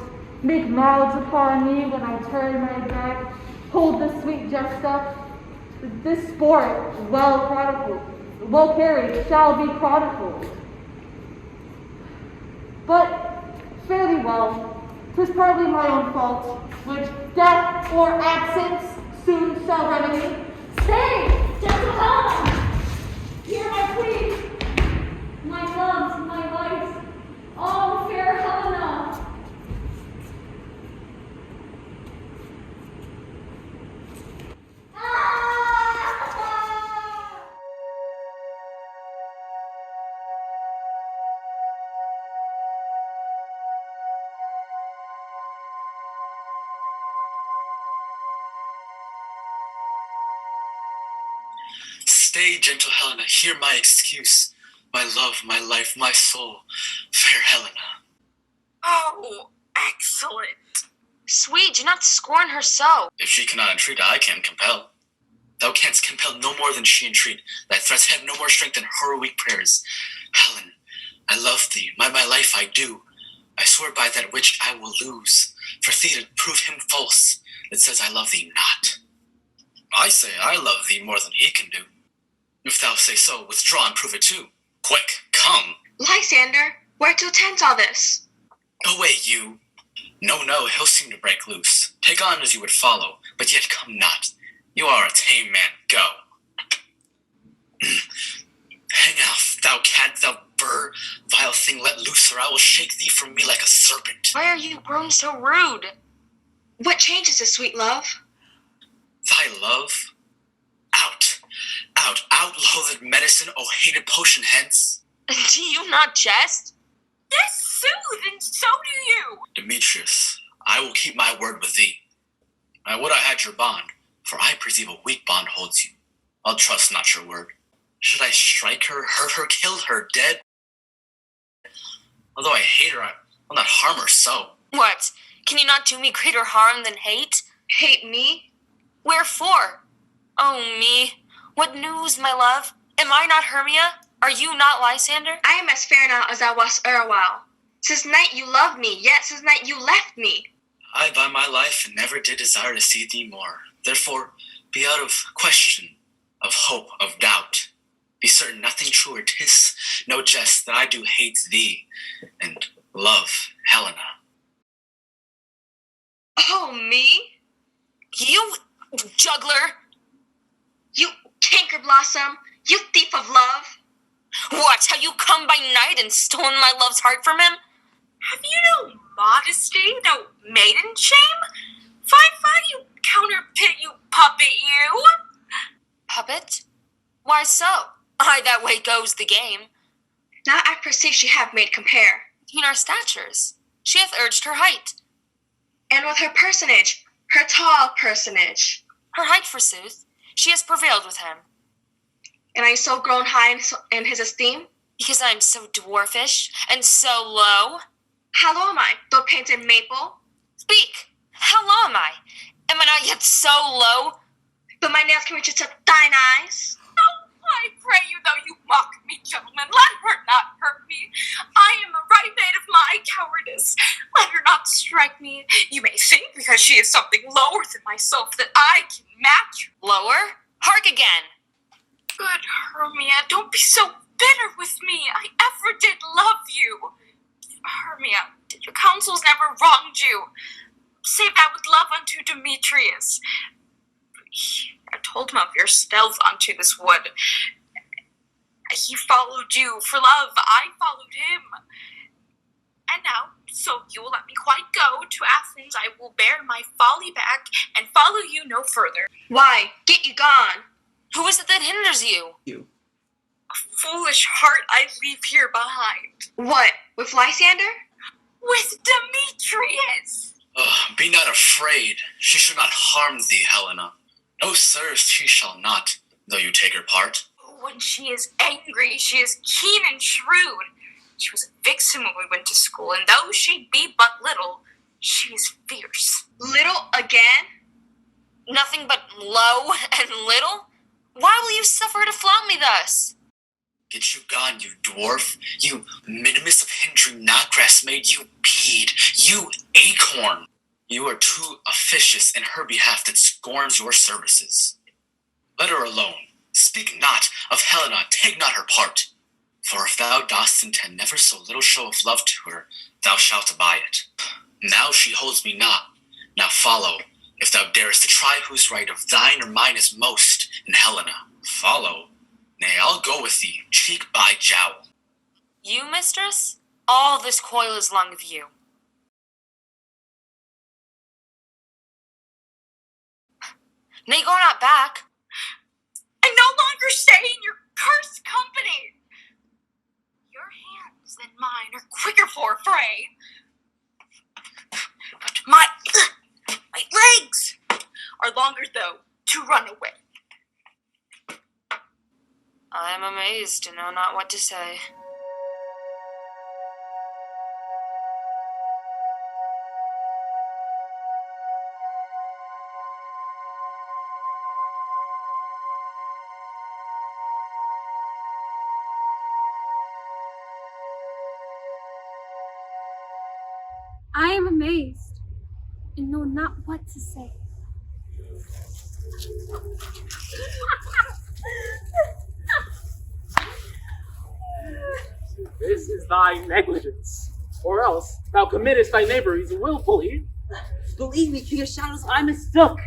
make mouths upon me when I turn my back, hold the sweet jest up. This sport, well chronicled, well carried, shall be chronicled. But fairly well, 'tis partly my own fault, which death or absence soon shall remedy.
Stay, gentle Helena! Hear my plea, my loves, my life, all fair Helena!
Stay, gentle Helena, hear my excuse. My love, my life, my soul, fair Helena.
Oh, excellent. Sweet, do not scorn her so.
If she cannot entreat, I can compel. Thou canst compel no more than she entreat. Thy threats have no more strength than her weak prayers. Helen, I love thee, my life I do. I swear by that which I will lose, for thee to prove him false that says I love thee not. I say I love thee more than he can do. If thou say so, withdraw and prove it too. Quick, come.
Lysander, whereto tends all this?
Away, you. No, he'll seem to break loose. Take on as you would follow, but yet come not. You are a tame man, go. Hang off, thou cat, thou burr, vile thing, let loose, or I will shake thee from me like a serpent.
Why are you grown so rude? What changes this sweet love?
Thy love? Out, loathed medicine, O hated potion, hence.
Do you not jest? Yes, sooth, and so do you.
Demetrius, I will keep my word with thee. I would I had your bond, for I perceive a weak bond holds you. I'll trust not your word. Should I strike her, hurt her, kill her, dead? Although I hate her, I will not harm her so.
What? Can you not do me greater harm than hate? Hate me? Wherefore? Oh me, what news, my love? Am I not Hermia? Are you not Lysander? I am as fair now as I was erewhile. Since night you loved me, yet since night you left me.
I, by my life, never did desire to see thee more. Therefore, be out of question, of hope, of doubt. Be certain nothing truer, 'tis no jest that I do hate thee, and love Helena.
Oh, me? You juggler! You canker blossom! You thief of love! What, have you come by night and stolen my love's heart from him? Have you no modesty, no maiden shame? Fie, you counterfeit, you puppet, you! Puppet? Why so? Aye, that way goes the game. Now I perceive she have made compare. Between our statures, she hath urged her height. And with her personage, her tall personage. Her height, forsooth, she has prevailed with him. And I so grown high in his esteem? Because I am so dwarfish and so low. How low am I, though painted maple? Speak! How low am I? Am I not yet so low? But my nails can reach to thine eyes. Oh, I pray you, though you mock me, gentlemen, let her not hurt me. I am the right maid of my cowardice. Let her not strike me. You may think, because she is something lower than myself, that I can match her. Lower? Hark again. Good Hermia, don't be so bitter with me. I ever did love you. Hermia, did your counsels never wronged you? Save that with love unto Demetrius. I told him of your stealth unto this wood. He followed you for love. I followed him. And now, so you will let me quite go to Athens, I will bear my folly back and follow you no further. Why? Get you gone. Who is it that hinders you?
You.
A foolish heart I leave here behind. What? With Lysander? With Demetrius!
Be not afraid. She shall not harm thee, Helena. No, sirs, she shall not, though you take her part.
When she is angry, she is keen and shrewd. She was a vixen when we went to school, and though she be but little, she is fierce. Little again? Nothing but low and little? Why will you suffer her to flout me thus?
Get you gone, you dwarf, you minimus of hindering knotgrass maid, you bead, you acorn. You are too officious in her behalf that scorns your services. Let her alone. Speak not of Helena, take not her part. For if thou dost intend never so little show of love to her, thou shalt abide it. Now she holds me not. Now follow, if thou darest to try whose right of thine or mine is most in Helena. Follow? Nay, I'll go with thee, cheek by jowl.
You, mistress? All this coil is long of you. Nay, go not back. I no longer stay in your cursed company. Your hands and mine are quicker for a fray. But my legs are longer, though, to run away. I am amazed and know not what to say.
I am amazed and know not what to say.
This is thy negligence, or else thou committest thy knaveries willfully.
Believe me, to your shadows I mistook.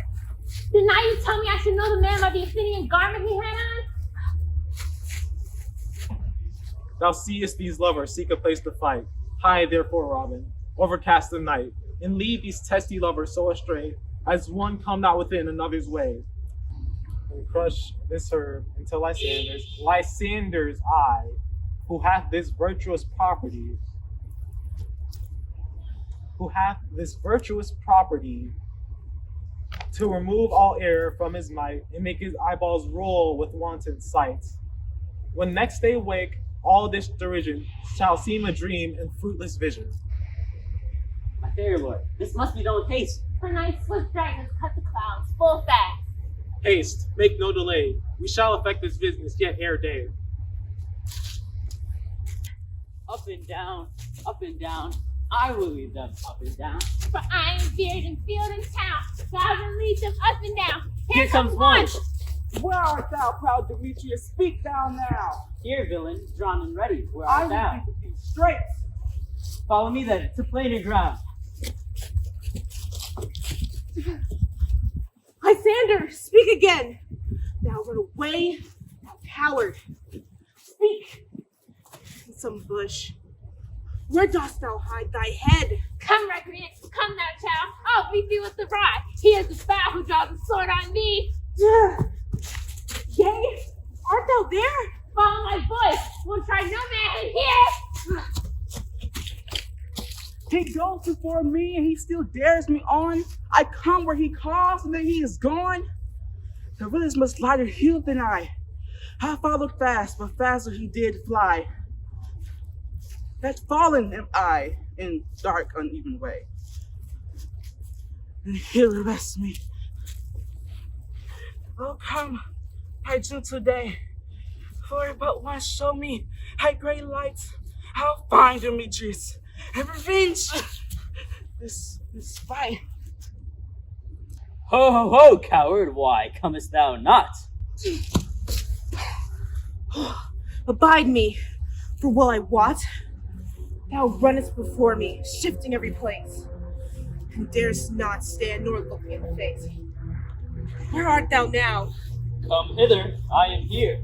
Then now you tell me I should know the man by the Athenian garment he had on?
Thou seest these lovers seek a place to fight. Hide therefore, Robin, overcast the night, and lead these testy lovers so astray, as one come not within another's way. And crush this herb until Lysander's eye, who hath this virtuous property, to remove all error from his might, and make his eyeballs roll with wanton sight. When next they wake, all this derision shall seem a dream and fruitless vision.
My fair lord, this must be done with haste.
For night's swift brightness cut the clouds full fast.
Haste, make no delay. We shall effect this business yet ere day.
Up and down, I will lead them up and down.
For I am feared in field and town, so I will lead them up and down.
Here comes one.
Where art thou, proud Demetrius? Speak thou now.
Here, villain, drawn and ready. Where
I
art thou?
will beat thee straight.
Follow me then, to plainer ground.
Lysander, speak again. Thou run away, thou coward. Speak. In some bush. Where dost thou hide thy head?
Come, recreant, come thou child. I'll beat thee with the rod. He is the foul who draws the sword on thee.
Yea, art thou there?
Follow my voice. We'll try no man here.
He goes before me and he still dares me on. I come where he calls and then he is gone. The village must lighter healed than I. I followed fast, but faster he did fly. That fallen am I in dark, uneven way. And here arrest me. Oh, come, my gentle day, for but once show me thy great lights. I'll find Demetrius and revenge this fight.
Ho, ho, ho, coward, why comest thou not?
Abide me, for while I wot, thou runnest before me, shifting every place, and darest not stand nor look me in the face. Where art thou now?
Come hither, I am here.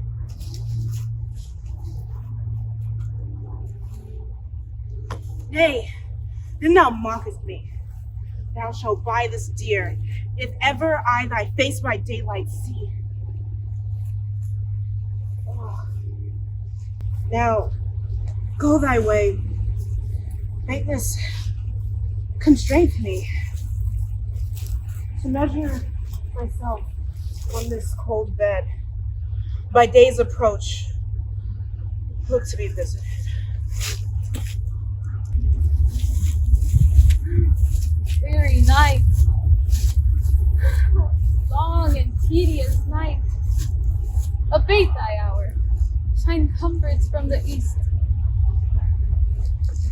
Nay, then thou mockest me. Thou shalt buy this dear, if ever I thy face by daylight see. Oh. Now, go thy way. Faintness constraineth me to measure myself on this cold bed. By day's approach, look to be visited.
Weary night. Long and tedious night. Abate thy hour. Shine comforts from the east.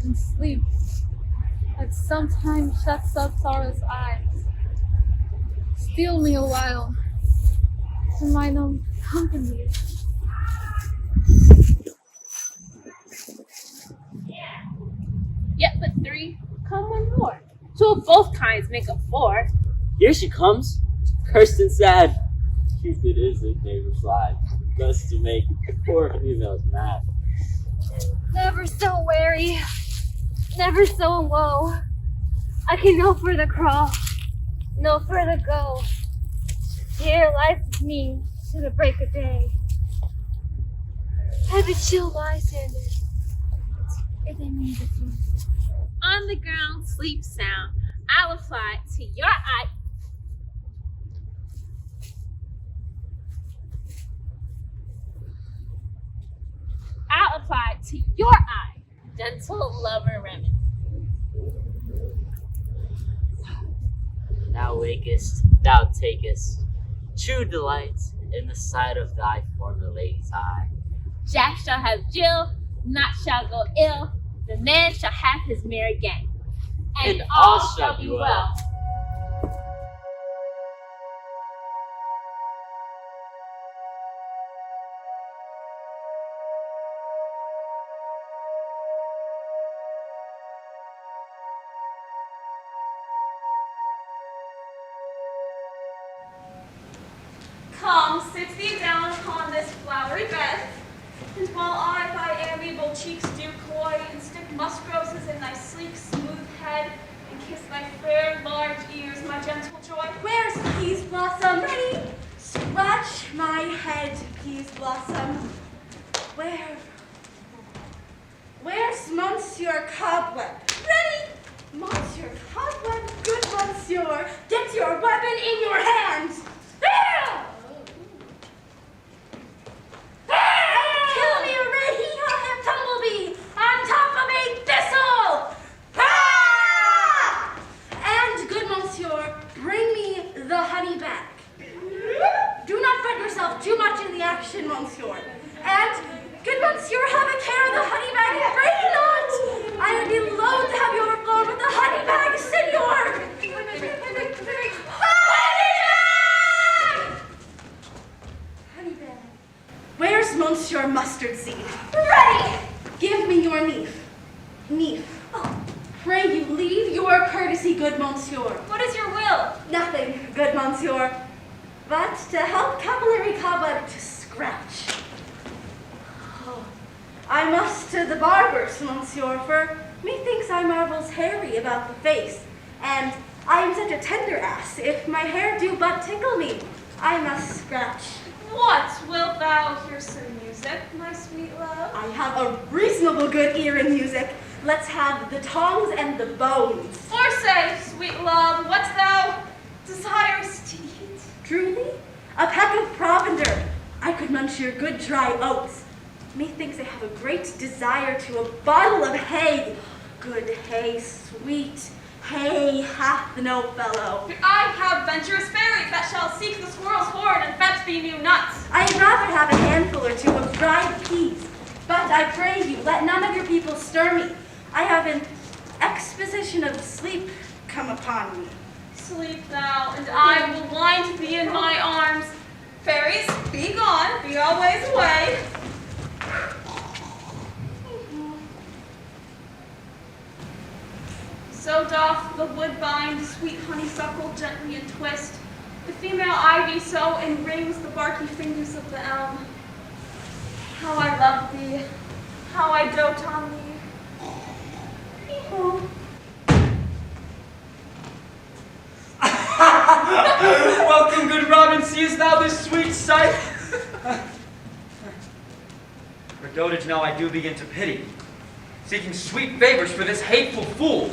And sleep that sometimes shuts up sorrow's eyes. Steal me a while to mine own company. Yet but three, come one more. Two of both kinds make a four.
Here she comes, cursed and sad. Cupid is it, they replied, thus to make the poor females mad.
Never so weary, never so in woe. I can no further crawl, no further go. Here lies with me to the break of day. Heavy chill Lysander, if they need the food. On the ground, sleep sound. I will fly to your eye.
to your eye, gentle lover Remy.
Thou wakest, thou takest true delight in the sight of thy former lady's eye.
Jack shall have Jill, naught shall go ill, the man shall have his merry gang, and all shall be well.
Come, sit thee down upon this flowery bed, and while I thy amiable cheeks do coy, and stick musk roses in thy sleek, smooth head, and kiss thy fair, large ears, my gentle joy.
Where's Peas Blossom? Ready? Scratch my head, Peas Blossom. Where's Monsieur Cobweb? Ready? Monsieur Cobweb, good Monsieur, get your weapon in your hand. Kill me a red tumblebee on top of a thistle! Ah! And, good Monsieur, bring me the honey back. Do not fret yourself too much in the action, Monsieur. And, good Monsieur, have a care of the honey bag. Break not! I would be loath to have you overflown with the honey bag, Senor! Honey bag! Where's Monsieur Mustard Seed? Ready! Give me your neef. Neef. Oh, pray you leave your courtesy, good Monsieur.
What is your will?
Nothing, good Monsieur, but to help Capillary Cobweb to scratch. Oh, I must to the barber's, Monsieur, for methinks I marvels hairy about the face, and I am such a tender ass, if my hair do but tickle me, I must scratch.
What, wilt thou hear some music, my sweet love?
I have a reasonable good ear in music. Let's have the tongs and the bones.
Or say, sweet love, what thou desirest to eat?
Truly? A peck of provender. I could munch your good dry oats. Methinks I have a great desire to a bottle of hay. Good hay, sweet hay, hath no fellow.
I have venturous fairies that shall seek the squirrel's hoard and fetch thee new nuts.
I'd rather have a handful or two of dried peas. But I pray you, let none of your people stir me. I have an exposition of sleep come upon me.
Sleep thou, and I will wind thee in my arms. Fairies, be gone, be always away. So doth the woodbine, sweet honeysuckle, gently entwist. The female ivy so enrings the barky fingers of the elm. How I love thee, how I dote on thee.
Welcome, good Robin, seest thou this sweet sight? For dotage now I do begin to pity, seeking sweet favors for this hateful fool.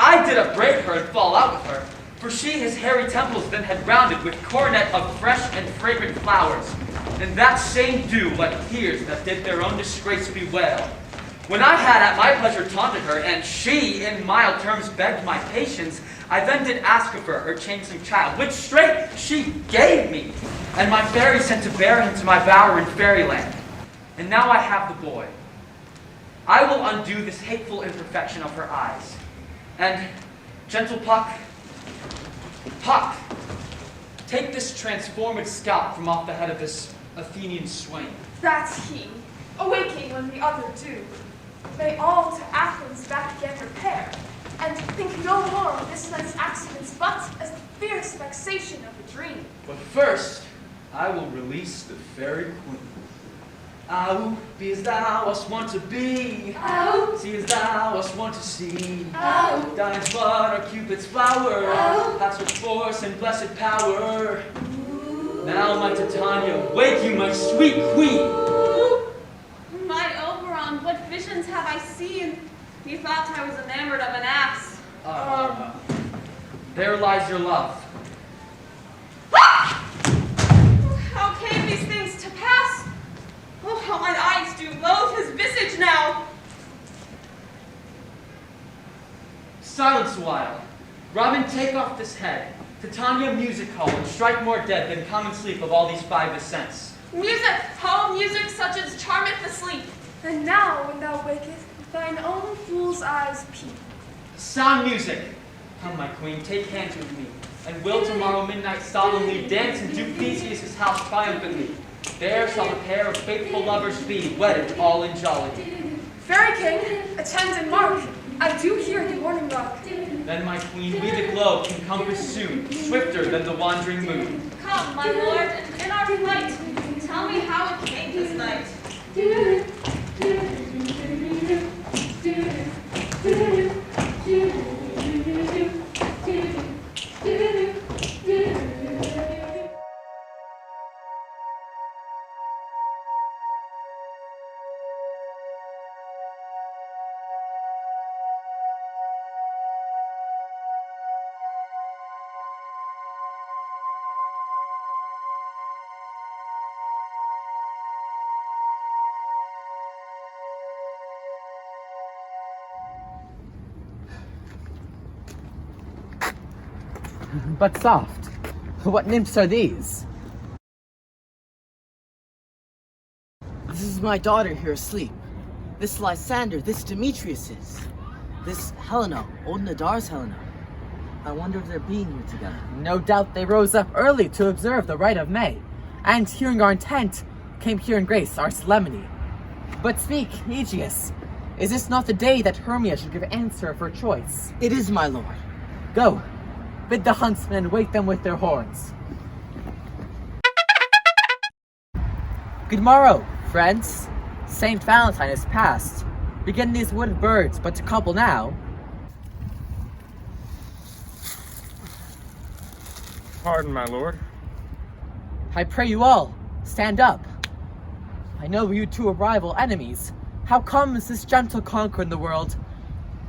I did upbraid her and fall out with her, for she his hairy temples then had rounded with coronet of fresh and fragrant flowers, and that same dew like tears that did their own disgrace bewail. When I had at my pleasure taunted her, and she in mild terms begged my patience, I then did ask of her changeling child, which straight she gave me, and my fairy sent to bear him to my bower in fairyland. And now I have the boy. I will undo this hateful imperfection of her eyes. And, gentle Puck, take this transformed scalp from off the head of this Athenian swain.
That's he, awaking when the other do. May all to Athens back again repair, and think no more of this night's accidents, but as the fierce vexation of a dream.
But first, I will release the fairy queen. Ow, be as thou wast wont to be.
Ow.
See as thou wast wont to see.
Ow.
Dian's bud or Cupid's flower.
Ow.
That's with force and blessed power. Ooh. Now, my Titania, wake you, my sweet queen.
Ooh. My Oberon, what visions have I seen? He thought I was enamored of an ass.
There lies your love.
How came these things to pass? Oh,
how mine eyes do loathe his visage now.
Silence a while. Robin, take off this head. Titania music hall, and strike more dead than common sleep of all these 5 ascents.
Music, how music such as charmeth asleep.
And now, when thou wakest, thine own fool's eyes peep.
Sound music! Come, my queen, take hands with me, and will tomorrow midnight solemnly dance in Duke Theseus' house triumphantly. There shall the pair of faithful lovers be, wedded all in jollity.
Fairy king, attend and mark. I do hear the warning rock.
Then, my queen, we the globe can compass soon, swifter than the wandering moon.
Come, my lord, and in our flight, tell me how it came this night.
But soft, what nymphs are these?
This is my daughter here asleep. This Lysander, this Demetrius's. This Helena, old Nadar's Helena. I wonder if they're being here together.
No doubt they rose up early to observe the rite of May, and hearing our intent, came here in grace our solemnity. But speak, Aegeus, is this not the day that Hermia should give answer of her choice?
It is, my lord.
Go, bid the huntsmen wake them with their horns. Good morrow, friends. Saint Valentine is past. Begin these wood birds but to couple now.
Pardon, my lord.
I pray you all, stand up. I know you two are rival enemies. How comes this gentle conqueror in the world,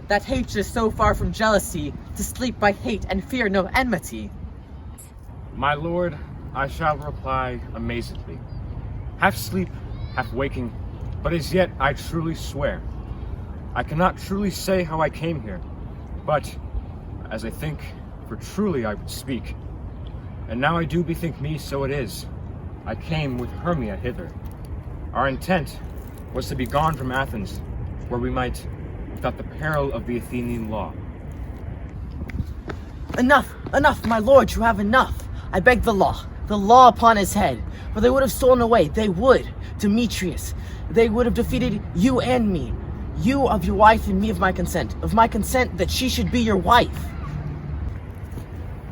that hatred is so far from jealousy, to sleep by hate and fear no enmity?
My lord, I shall reply amazedly. Half sleep, half waking, but as yet I truly swear. I cannot truly say how I came here, but as I think, for truly I would speak. And now I do bethink me, so it is. I came with Hermia hither. Our intent was to be gone from Athens, where we might, without the peril of the Athenian law.
Enough, enough, my lord, you have enough. I beg the law upon his head. For they would have stolen away, they would, Demetrius. They would have defeated you and me. You of your wife and me of my consent that she should be your wife.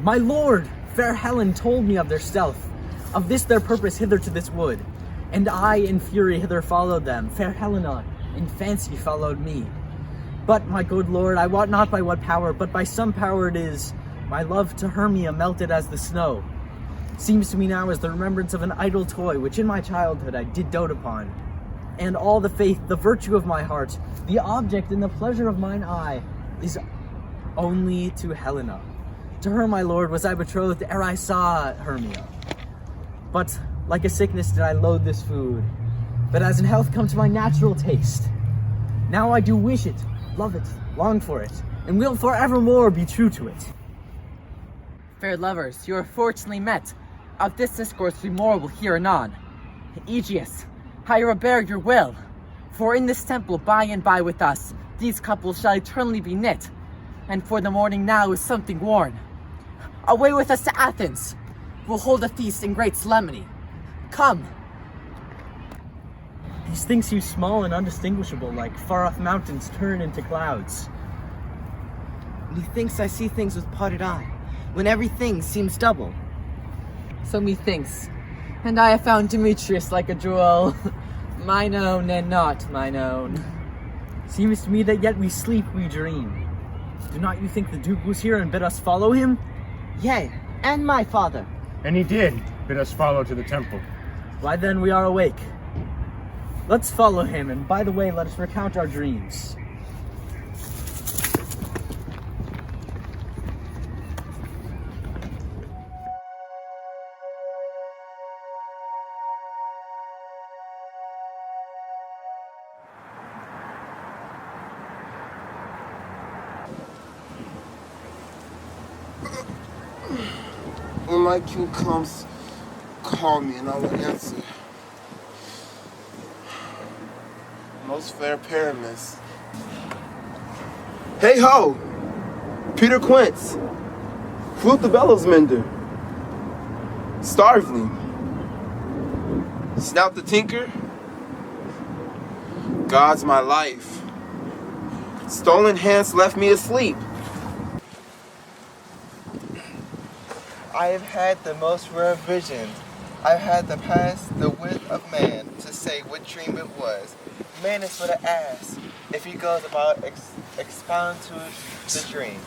My lord, fair Helen told me of their stealth, of this their purpose hither to this wood. And I in fury hither followed them, fair Helena in fancy followed me. But, my good lord, I wot not by what power, but by some power it is, my love to Hermia melted as the snow. Seems to me now as the remembrance of an idle toy, which in my childhood I did dote upon. And all the faith, the virtue of my heart, the object and the pleasure of mine eye, is only to Helena. To her, my lord, was I betrothed ere I saw Hermia. But, like a sickness did I loathe this food, but as in health come to my natural taste. Now I do wish it, love it, long for it, and will forevermore be true to it.
Fair lovers, you are fortunately met. Of this discourse we more will hear anon. Aegeus, how you bear your will, for in this temple by and by with us, these couples shall eternally be knit, and for the morning now is something worn. Away with us to Athens, we'll hold a feast in great solemnity. Come.
These things seem small and undistinguishable, like far-off mountains turned into clouds.
Methinks I see things with potted eye, when everything seems double.
So methinks, and I have found Demetrius like a jewel, mine own and not mine own.
Seems to me that yet we sleep, we dream. Do not you think the Duke was here and bid us follow him?
Yea, and my father.
And he did bid us follow to the temple.
Why then we are awake. Let's follow him, and by the way, let us recount our dreams.
like you comes, call me and I will answer. Most fair Paramus. Hey ho! Peter Quince. Fruit the bellows mender. Starveling. Snout the tinker. God's my life. Stolen hands left me asleep. I have had the most rare visions. I've had to pass the width of man to say what dream it was. Man is but an ass if he goes about expound to the dream.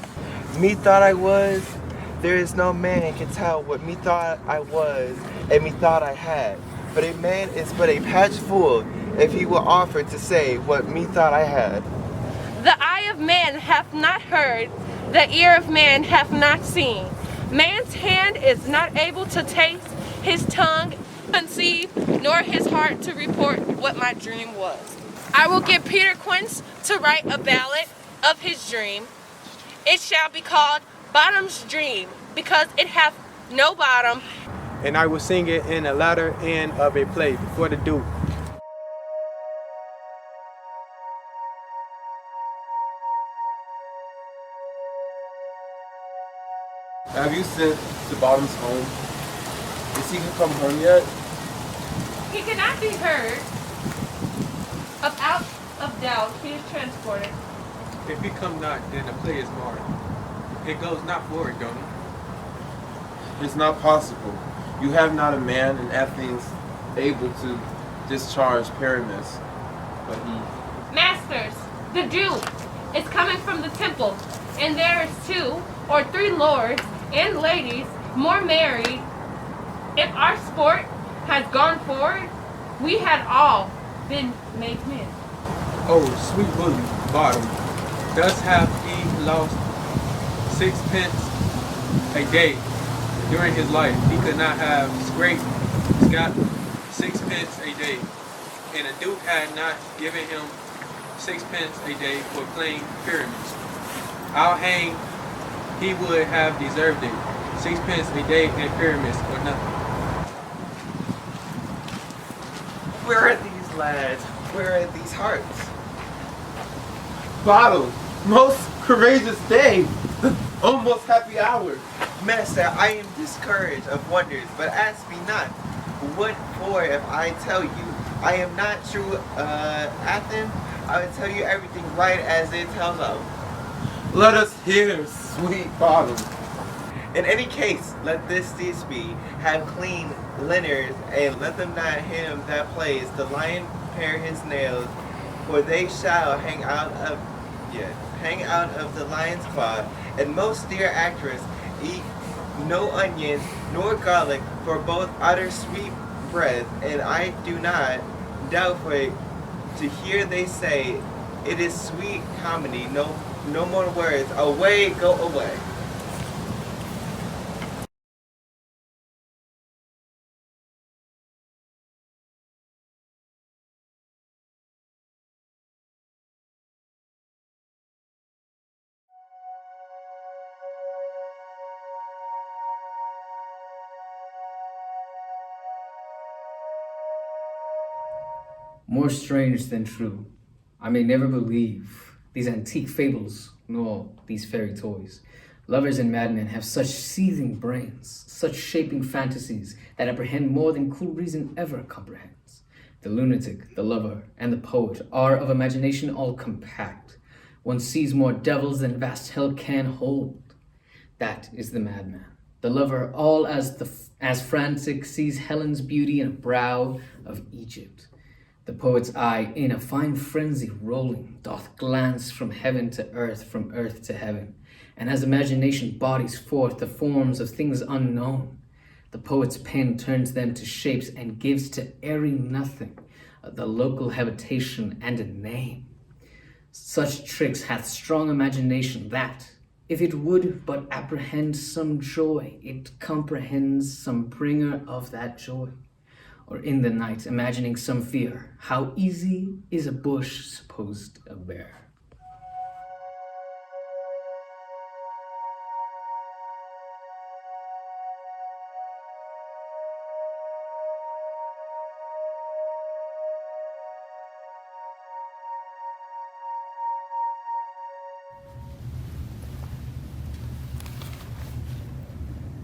Me thought I was, there is no man can tell what me thought I was and me thought I had. But a man is but a patch fool if he will offer to say what me thought I had.
The eye of man hath not heard, the ear of man hath not seen. Man's hand is not able to taste, his tongue conceive, nor his heart to report what my dream was. I will get Peter Quince to write a ballad of his dream. It shall be called Bottom's Dream, because it hath no bottom.
And I will sing it in the latter end of a play before the Duke.
Have you sent to Bottom's home? Is he come home yet?
He cannot be heard. Out of doubt, he is transported.
If he come not, then the play is marred. It goes not forward, don't it?
It's not possible. You have not a man in Athens able to discharge Paramus, but he...
Masters, the Duke is coming from the temple, and there is 2 or 3 lords and ladies more married. If our sport has gone forward, we had all been made men.
Oh, sweet bully, Bottom, thus have he lost 6pence a day during his life. He could not have got 6pence a day, and the Duke had not given him 6pence a day for playing pyramids. I'll hang he would have deserved it. 6pence a day in pyramids or nothing.
Where are these lads? Where are these hearts? Bottle, most courageous day, almost happy hour. Master, I am discouraged of wonders, but ask me not. What for if I tell you? I am not true Athens. I will tell you everything right as it tells out. Let us hear, sweet Bottle. In any case, let this cease be. Have clean liners, and let them not him that plays the lion pare his nails, for they shall hang out of the lion's claw. And most dear actress, eat no onions nor garlic, for both utter sweet breath, and I do not doubt for it to hear they say it is sweet comedy. No more words. Away, go away.
More strange than true, I may never believe these antique fables, nor these fairy toys. Lovers and madmen have such seething brains, such shaping fantasies that apprehend more than cool reason ever comprehends. The lunatic, the lover, and the poet are of imagination all compact. One sees more devils than vast hell can hold. That is the madman. The lover, all as frantic, sees Helen's beauty in a brow of Egypt. The poet's eye, in a fine frenzy rolling, doth glance from heaven to earth, from earth to heaven. And as imagination bodies forth the forms of things unknown, the poet's pen turns them to shapes and gives to airy nothing the local habitation and a name. Such tricks hath strong imagination that, if it would but apprehend some joy, it comprehends some bringer of that joy. Or in the night, imagining some fear, how easy is a bush supposed a bear.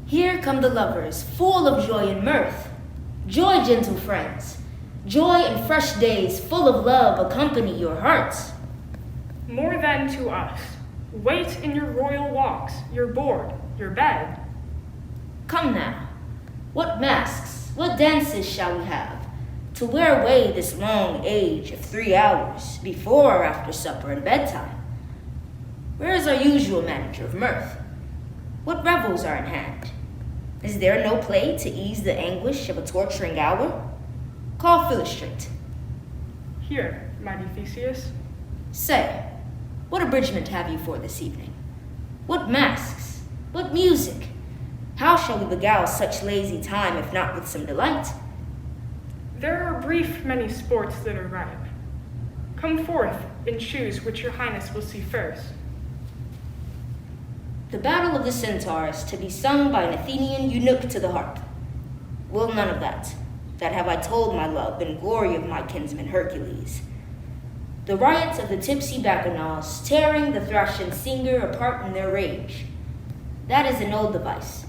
Here come the lovers, full of joy and mirth. Joy, gentle friends. Joy and fresh days full of love accompany your hearts.
More than to us. Wait in your royal walks, your board, your bed.
Come now. What masks, what dances shall we have, to wear away this long age of 3 hours, before or after supper and bedtime? Where is our usual manager of mirth? What revels are in hand? Is there no play to ease the anguish of a torturing hour? Call Philostrate.
Here, mighty Theseus.
Say, what abridgment have you for this evening? What masks? What music? How shall we beguile such lazy time if not with some delight?
There are brief many sports that are ripe. Come forth and choose which your highness will see first.
The battle of the centaurs to be sung by an Athenian eunuch to the harp. Will none of that. That have I told my love and glory of my kinsman Hercules. The riots of the tipsy bacchanals, tearing the thrashing singer apart in their rage. That is an old device,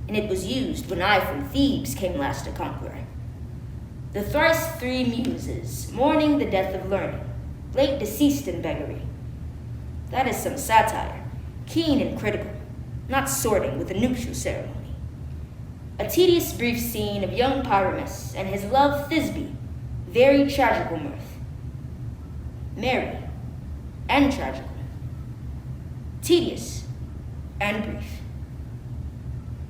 and it was used when I from Thebes came last a conqueror. The thrice 3 muses, mourning the death of learning, late deceased in beggary. That is some satire, keen and critical, not sorting with a nuptial ceremony. A tedious brief scene of young Pyramus and his love Thisbe, very tragical mirth. Merry and tragical. Tedious and brief.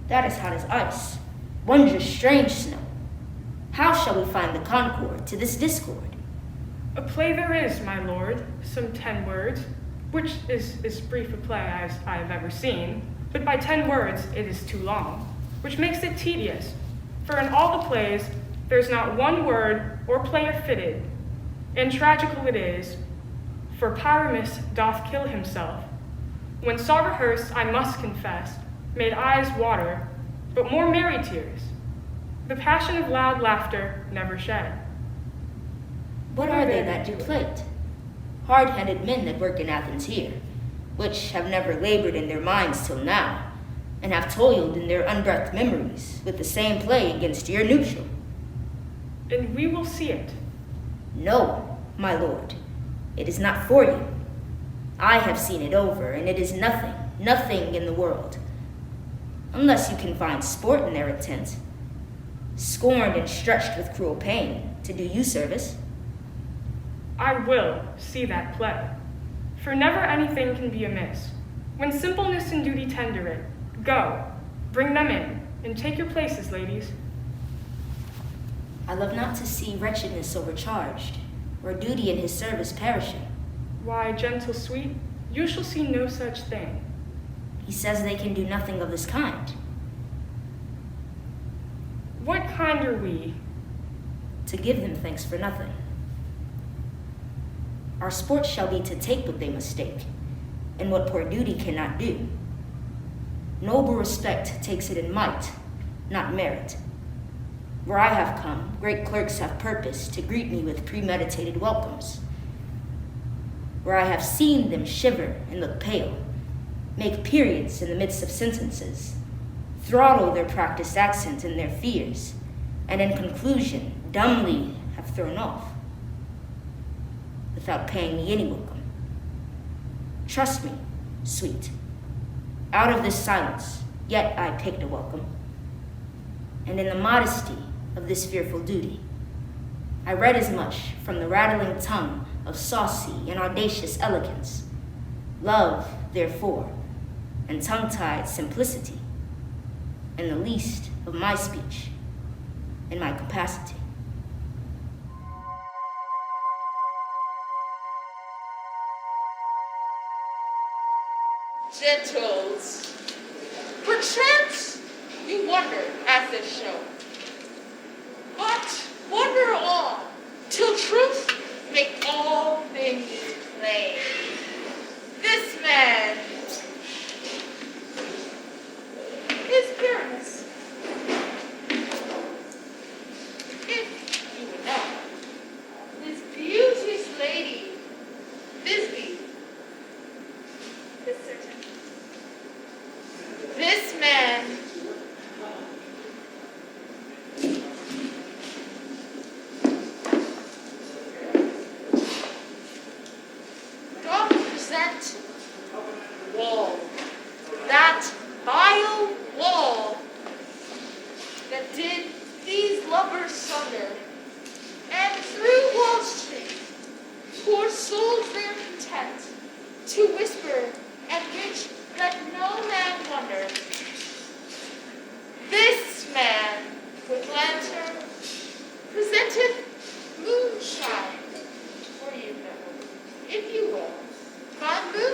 That is hot as ice, wondrous strange snow. How shall we find the concord to this discord?
A play there is, my lord, some 10 words, which is as brief a play as I have ever seen, but by 10 words it is too long, which makes it tedious, for in all the plays there's not one word or player fitted, and tragical it is, for Pyramus doth kill himself. When saw rehearsed, I must confess, made eyes water, but more merry tears. The passion of loud laughter never shed.
What are they that do plate? Hard-headed men that work in Athens here, which have never labored in their minds till now, and have toiled in their unbreathed memories with the same play against your nuptial.
And we will see it.
No, my lord, it is not for you. I have seen it over, and it is nothing, nothing in the world. Unless you can find sport in their intent, scorned and stretched with cruel pain, to do you service.
I will see that play, for never anything can be amiss. When simpleness and duty tender it, go, bring them in, and take your places, ladies.
I love not to see wretchedness overcharged, or duty in his service perishing.
Why, gentle sweet, you shall see no such thing.
He says they can do nothing of this kind.
What kind are we?
To give them thanks for nothing. Our sport shall be to take what they mistake, and what poor duty cannot do. Noble respect takes it in might, not merit. Where I have come, great clerks have purpose to greet me with premeditated welcomes. Where I have seen them shiver and look pale, make periods in the midst of sentences, throttle their practiced accent and their fears, and in conclusion, dumbly have thrown off, without paying me any welcome. Trust me, sweet. Out of this silence, yet I picked a welcome. And in the modesty of this fearful duty, I read as much from the rattling tongue of saucy and audacious elegance, love, therefore, and tongue-tied simplicity, in the least of my speech and my capacity.
Gentles, perchance you wonder at this show, but wonder on, till truth make all things plain. This man is Pyramus. If you would know, this beauteous lady, Thisbe, is certain. This man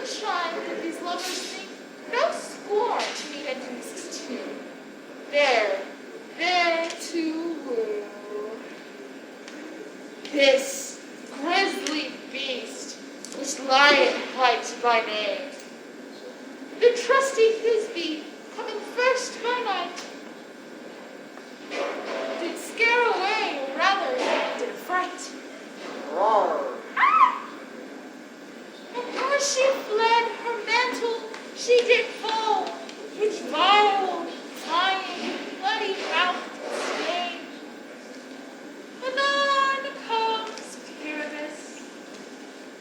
moonshine did these lovers think no scorn to meet at Duke's tomb. There to woo. This grisly beast was Lionheart by name. The trusty Thisbe, coming first by night, did scare away, or rather, did fright.
Roar.
And as she fled, her mantle she did fall, which vile, flying, bloody mouth stain. Anon comes Pyramus,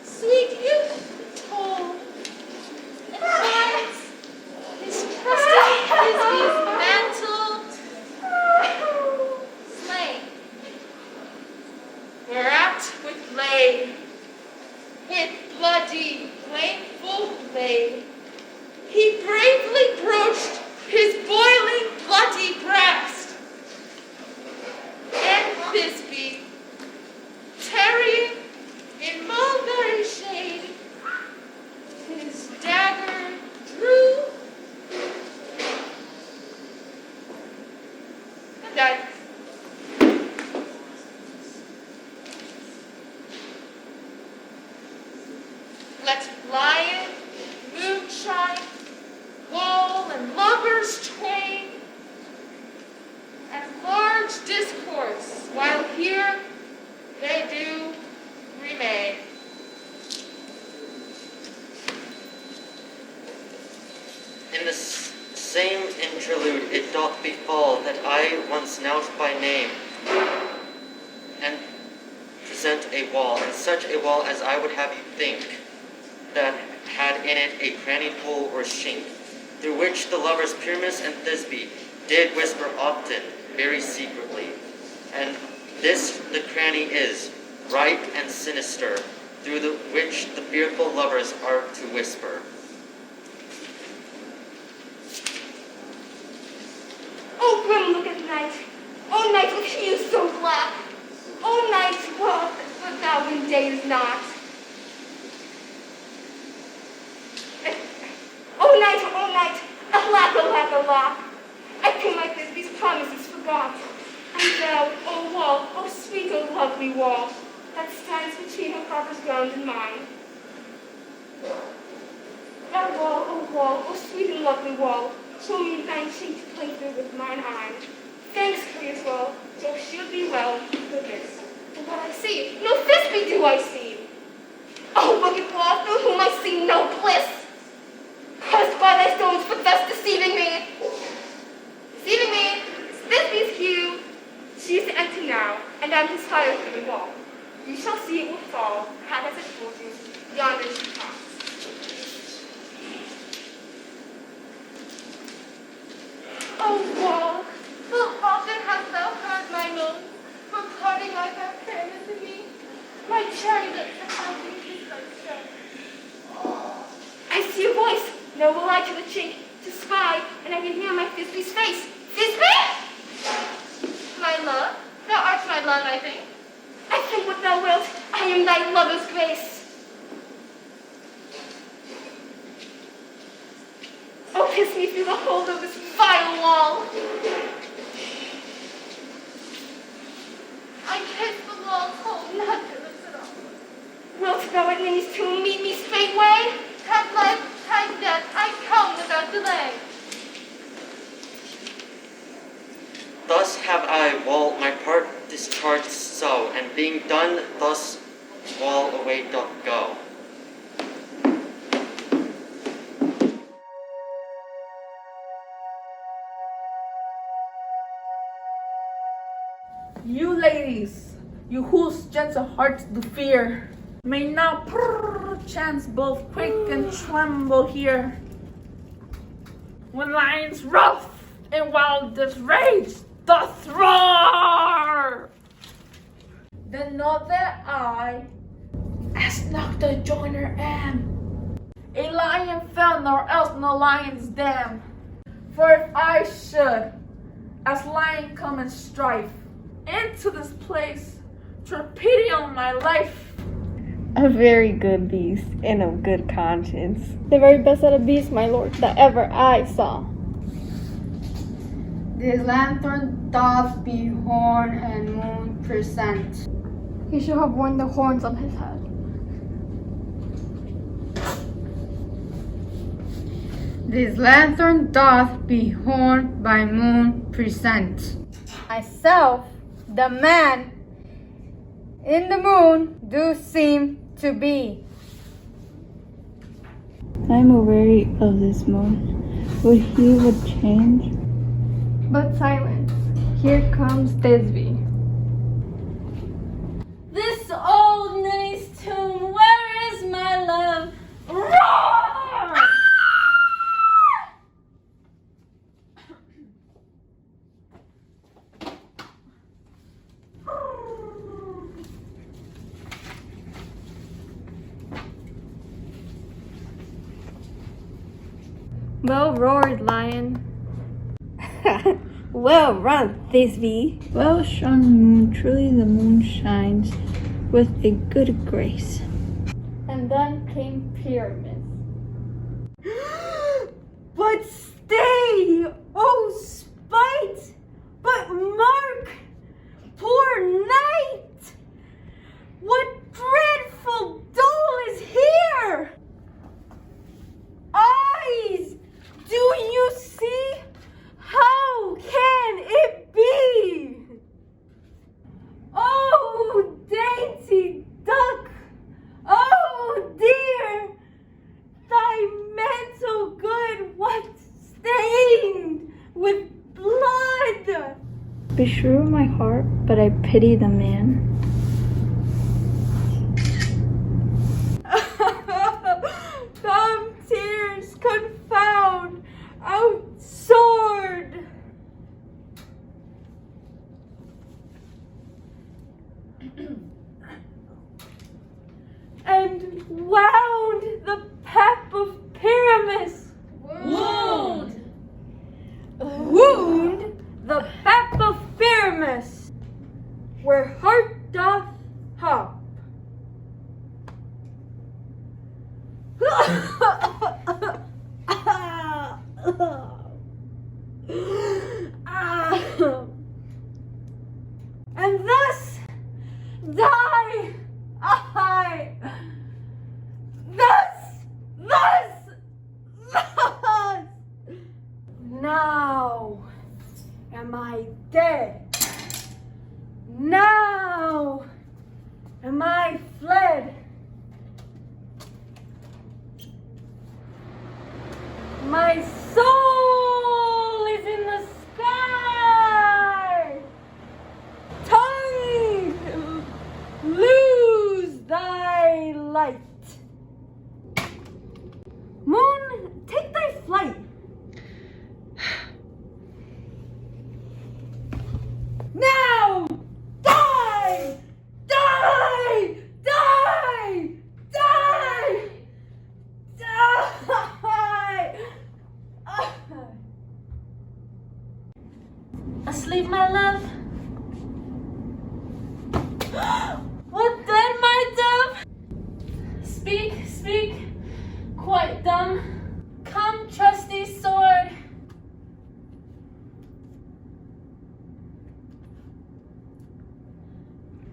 sweet youth told, and finds his trusty Thisbe's mantle slain. Whereat with blade, with bloody, blameful blade, he bravely broached his boiling, bloody breast. And Thisbe, tarrying in mulberry shade, his dagger drew, and died. Let lion, moonshine, wall, and lovers twain at large discourse, while here they do remain.
In the same interlude it doth befall that I once knelt by name, and present a wall, and such a wall as I would have you think, that had in it a crannied hole or chink, through which the lovers Pyramus and Thisbe did whisper often, very secretly. And this the cranny is, right and sinister, through which the fearful lovers are to whisper.
Oh, grim look at night. Oh, night with hues so black. Oh, night walk, but now when day is not. Oh, night, alack. I feel my Thisbe's promises forgot. And thou, oh wall, oh sweet, oh lovely wall, that stands between her father's ground and mine. Thou wall, oh sweet and lovely wall, show me thine cheek to play through with mine eye. Thanks, courteous wall, so she'll be well, for this. And what I see, no Thisbe do I see. Oh, wicked wall, through whom I see no bliss. Cursed by thy stones for thus deceiving me. Deceiving me, Thisbe's hue. She is to enter now, and I'm his fire through the wall. You shall see it will fall, had as it told you, yonder she comes. Oh, wall, full often hast thou heard my moan, for parting like thy prayers to me. My cherry lips have found me kiss thy stone. I see a voice. Now will I to the chink to spy, and I can hear my Thisbe's face. Thisbe? My love? Thou art my love, I think. I think what thou wilt. I am thy lover's grace. Oh, kiss me through the hold of this vile wall. I kiss the wall's hold, not to lift it up. Wilt thou at knees to meet me straightway? Tide life, tide death, I come without delay.
Thus have I, wall, my part discharged so, and being done thus, wall away doth go.
You ladies, you whose gentle hearts do fear, may now perchance both quake and tremble here. When lions rough in wildest rage doth roar, then know that I, as not the joiner am, a lion fell nor else no lion's dam. For if I should, as lion come in strife, into this place, to pity on my life,
A very good beast and of good conscience.
The very best of the beasts, my lord, that ever I saw.
This lantern doth be horn and moon present.
He should have worn the horns on his head.
This lantern doth be horn by moon present. Myself, the man in the moon, do seem to be.
I'm aweary of this moon. Would he would change?
But silence. Here comes Thisbe.
This old nice tomb, where is my love? Roar!
Well roared, lion.
Well run, Thisbe.
Well shone moon, truly the moon shines with a good grace.
And then came Pyramus.
But stay, oh spite! But mark, poor knight! What dreadful dole is here? Eyes, do you see? How can it be? Oh, dainty duck! Oh, dear! Thy mantle good, what stained with blood!
Beshrew my heart, but I pity the man.
Come, tears, confound, out sword! And wound the pap of Pyramus.
Wound!
Wound the pap of Pyramus, where heart doth hop. And thus die I. Thus. Now am I dead. Now am I fled. My soul is in the sky. Tongue, lose thy light. Moon, take thy flight. Now, die, die, die, die, die.
Asleep, my love? What then, my dove? Speak, speak, quite dumb. Come, trusty sword.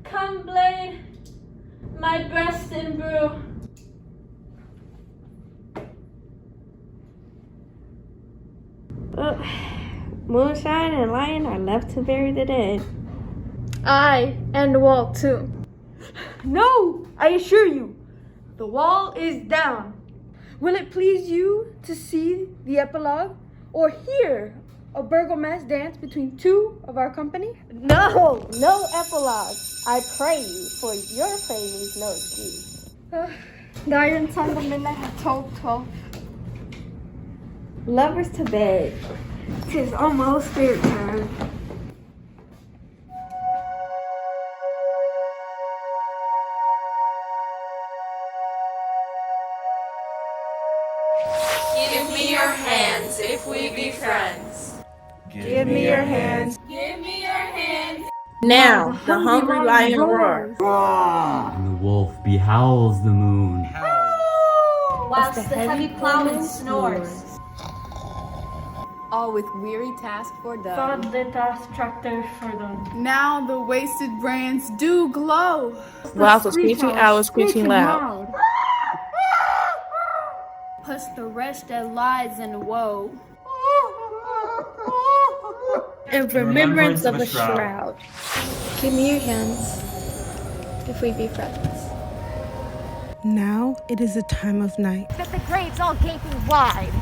Come, blade, my breast imbrew.
Moonshine and Lion are left to bury the dead.
Aye, and the wall too.
No, I assure you, the wall is down. Will it please you to see the epilogue or hear a burgomass dance between two of our company?
No epilogue. I pray you, for your play needs no excuse.
The iron tongue of midnight hath told 12.
Lovers to bed. 'Tis almost spirit time.
Give me your hands if we be friends.
Give me your hands.
Give me your hands.
Now the hungry lion roars.
And the wolf behowls the moon.
Whilst the heavy plowman snores.
All with weary task fordone.
Now the wasted brands do glow.
Whilst the screeching owl screeching loud.
Plus the rest that lies in woe.
In remembrance of a shroud.
Give me your hands, if we be friends.
Now it is a time of night.
That the graves all gaping wide.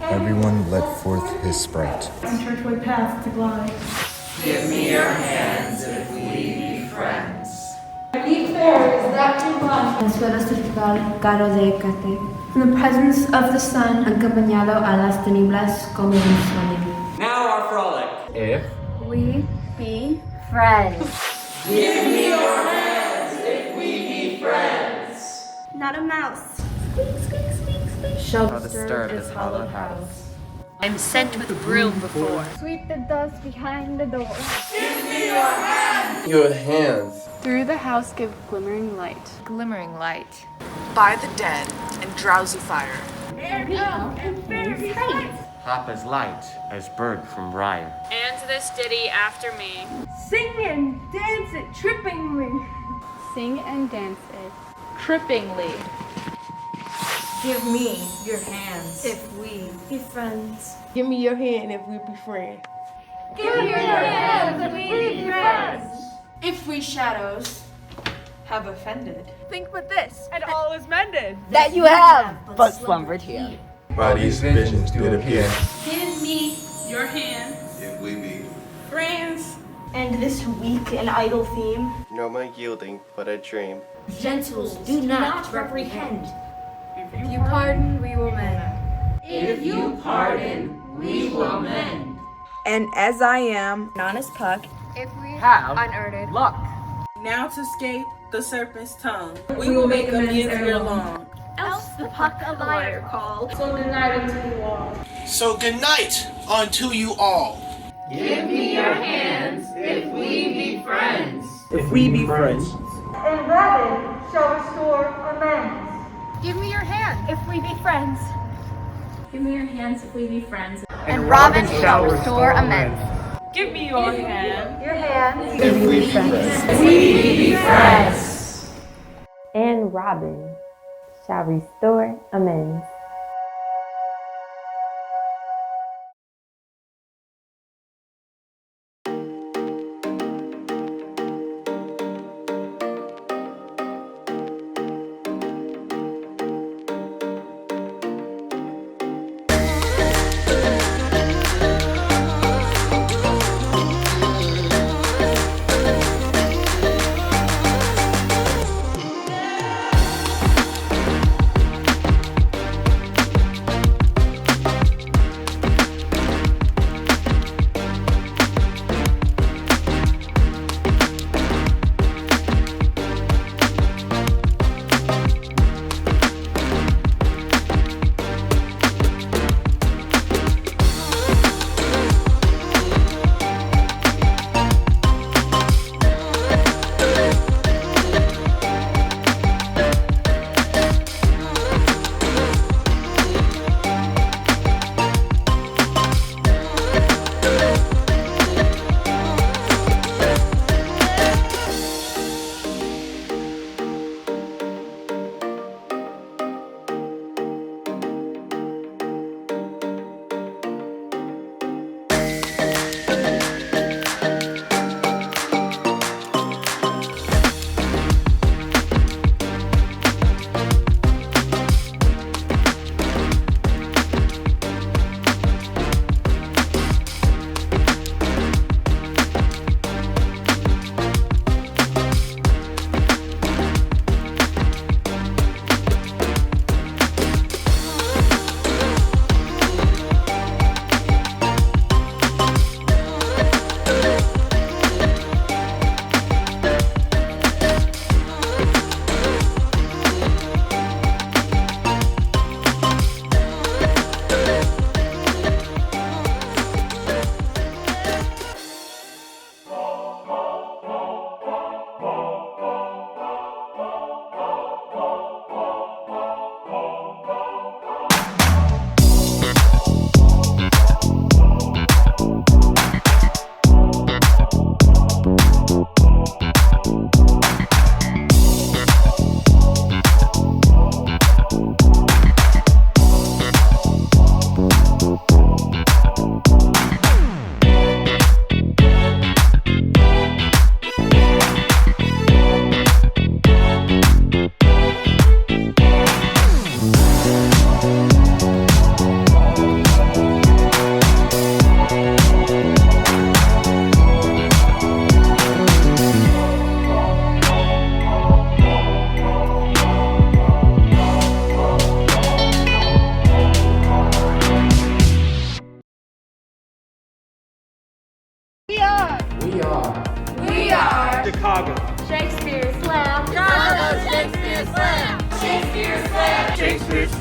Everyone let forth his sprite.
On churchway path to glide.
Give me your hands if we be friends.
Leave fair is that to run.
El suelo cervical caro de Hécate. In the presence of the sun, acompañado a las tinieblas como un sueño.
Now our frolic.
If
We be friends.
Give me your hands if we be friends.
Not a mouse.
Shall
disturb this hallowed house.
I'm sent with a broom before.
Sweep the dust behind the door.
Give me your hands.
Your hands.
Through the house give glimmering light.
Glimmering light.
By the dead and drowsy fire.
Hop as light as bird from briar.
And this ditty after me.
Sing and dance it trippingly.
Sing and dance it.
Trippingly.
Give me your hands.
If we be friends.
Give me your hand if we be friends.
Give me your hands if we be friends.
If we shadows have offended.
Think but this.
And all is mended.
That you have but slumbered here.
By these visions did appear.
Give me
Your hand.
If we be
friends.
And this weak and idle theme.
No more yielding, but a dream.
Gentles do not reprehend.
If you pardon, we will mend.
If you pardon, we will mend.
And as I am,
An honest puck.
If we
Have
unearned.
luck.
now to escape the serpent's tongue, we will make amends ere long.
Else the puck a liar call.
So good night unto you all.
So good night unto you all.
Give me your hands if we be friends.
If we be friends.
And Robin shall restore amends.
Give me your hand if we be friends.
Give me your hands if we be friends.
And Robin shall restore amends.
Give me your hand.
Your hand.
if we be friends.
We be friends.
And Robin shall restore amends.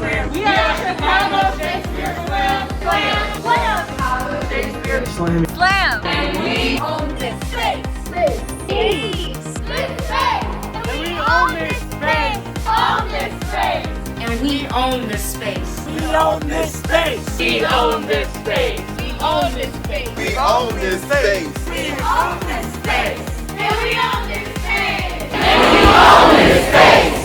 Slam. We are Chicago Shakespeare Slam. Slam. Slam. Chicago Shakespeare
Slam.
Slam. And we own this space. This space. And we own this space. Own this space.
And we own this space.
We own this space. We own this space. We own this space.
We own this space.
We own this space. And we own this space. And we own this space.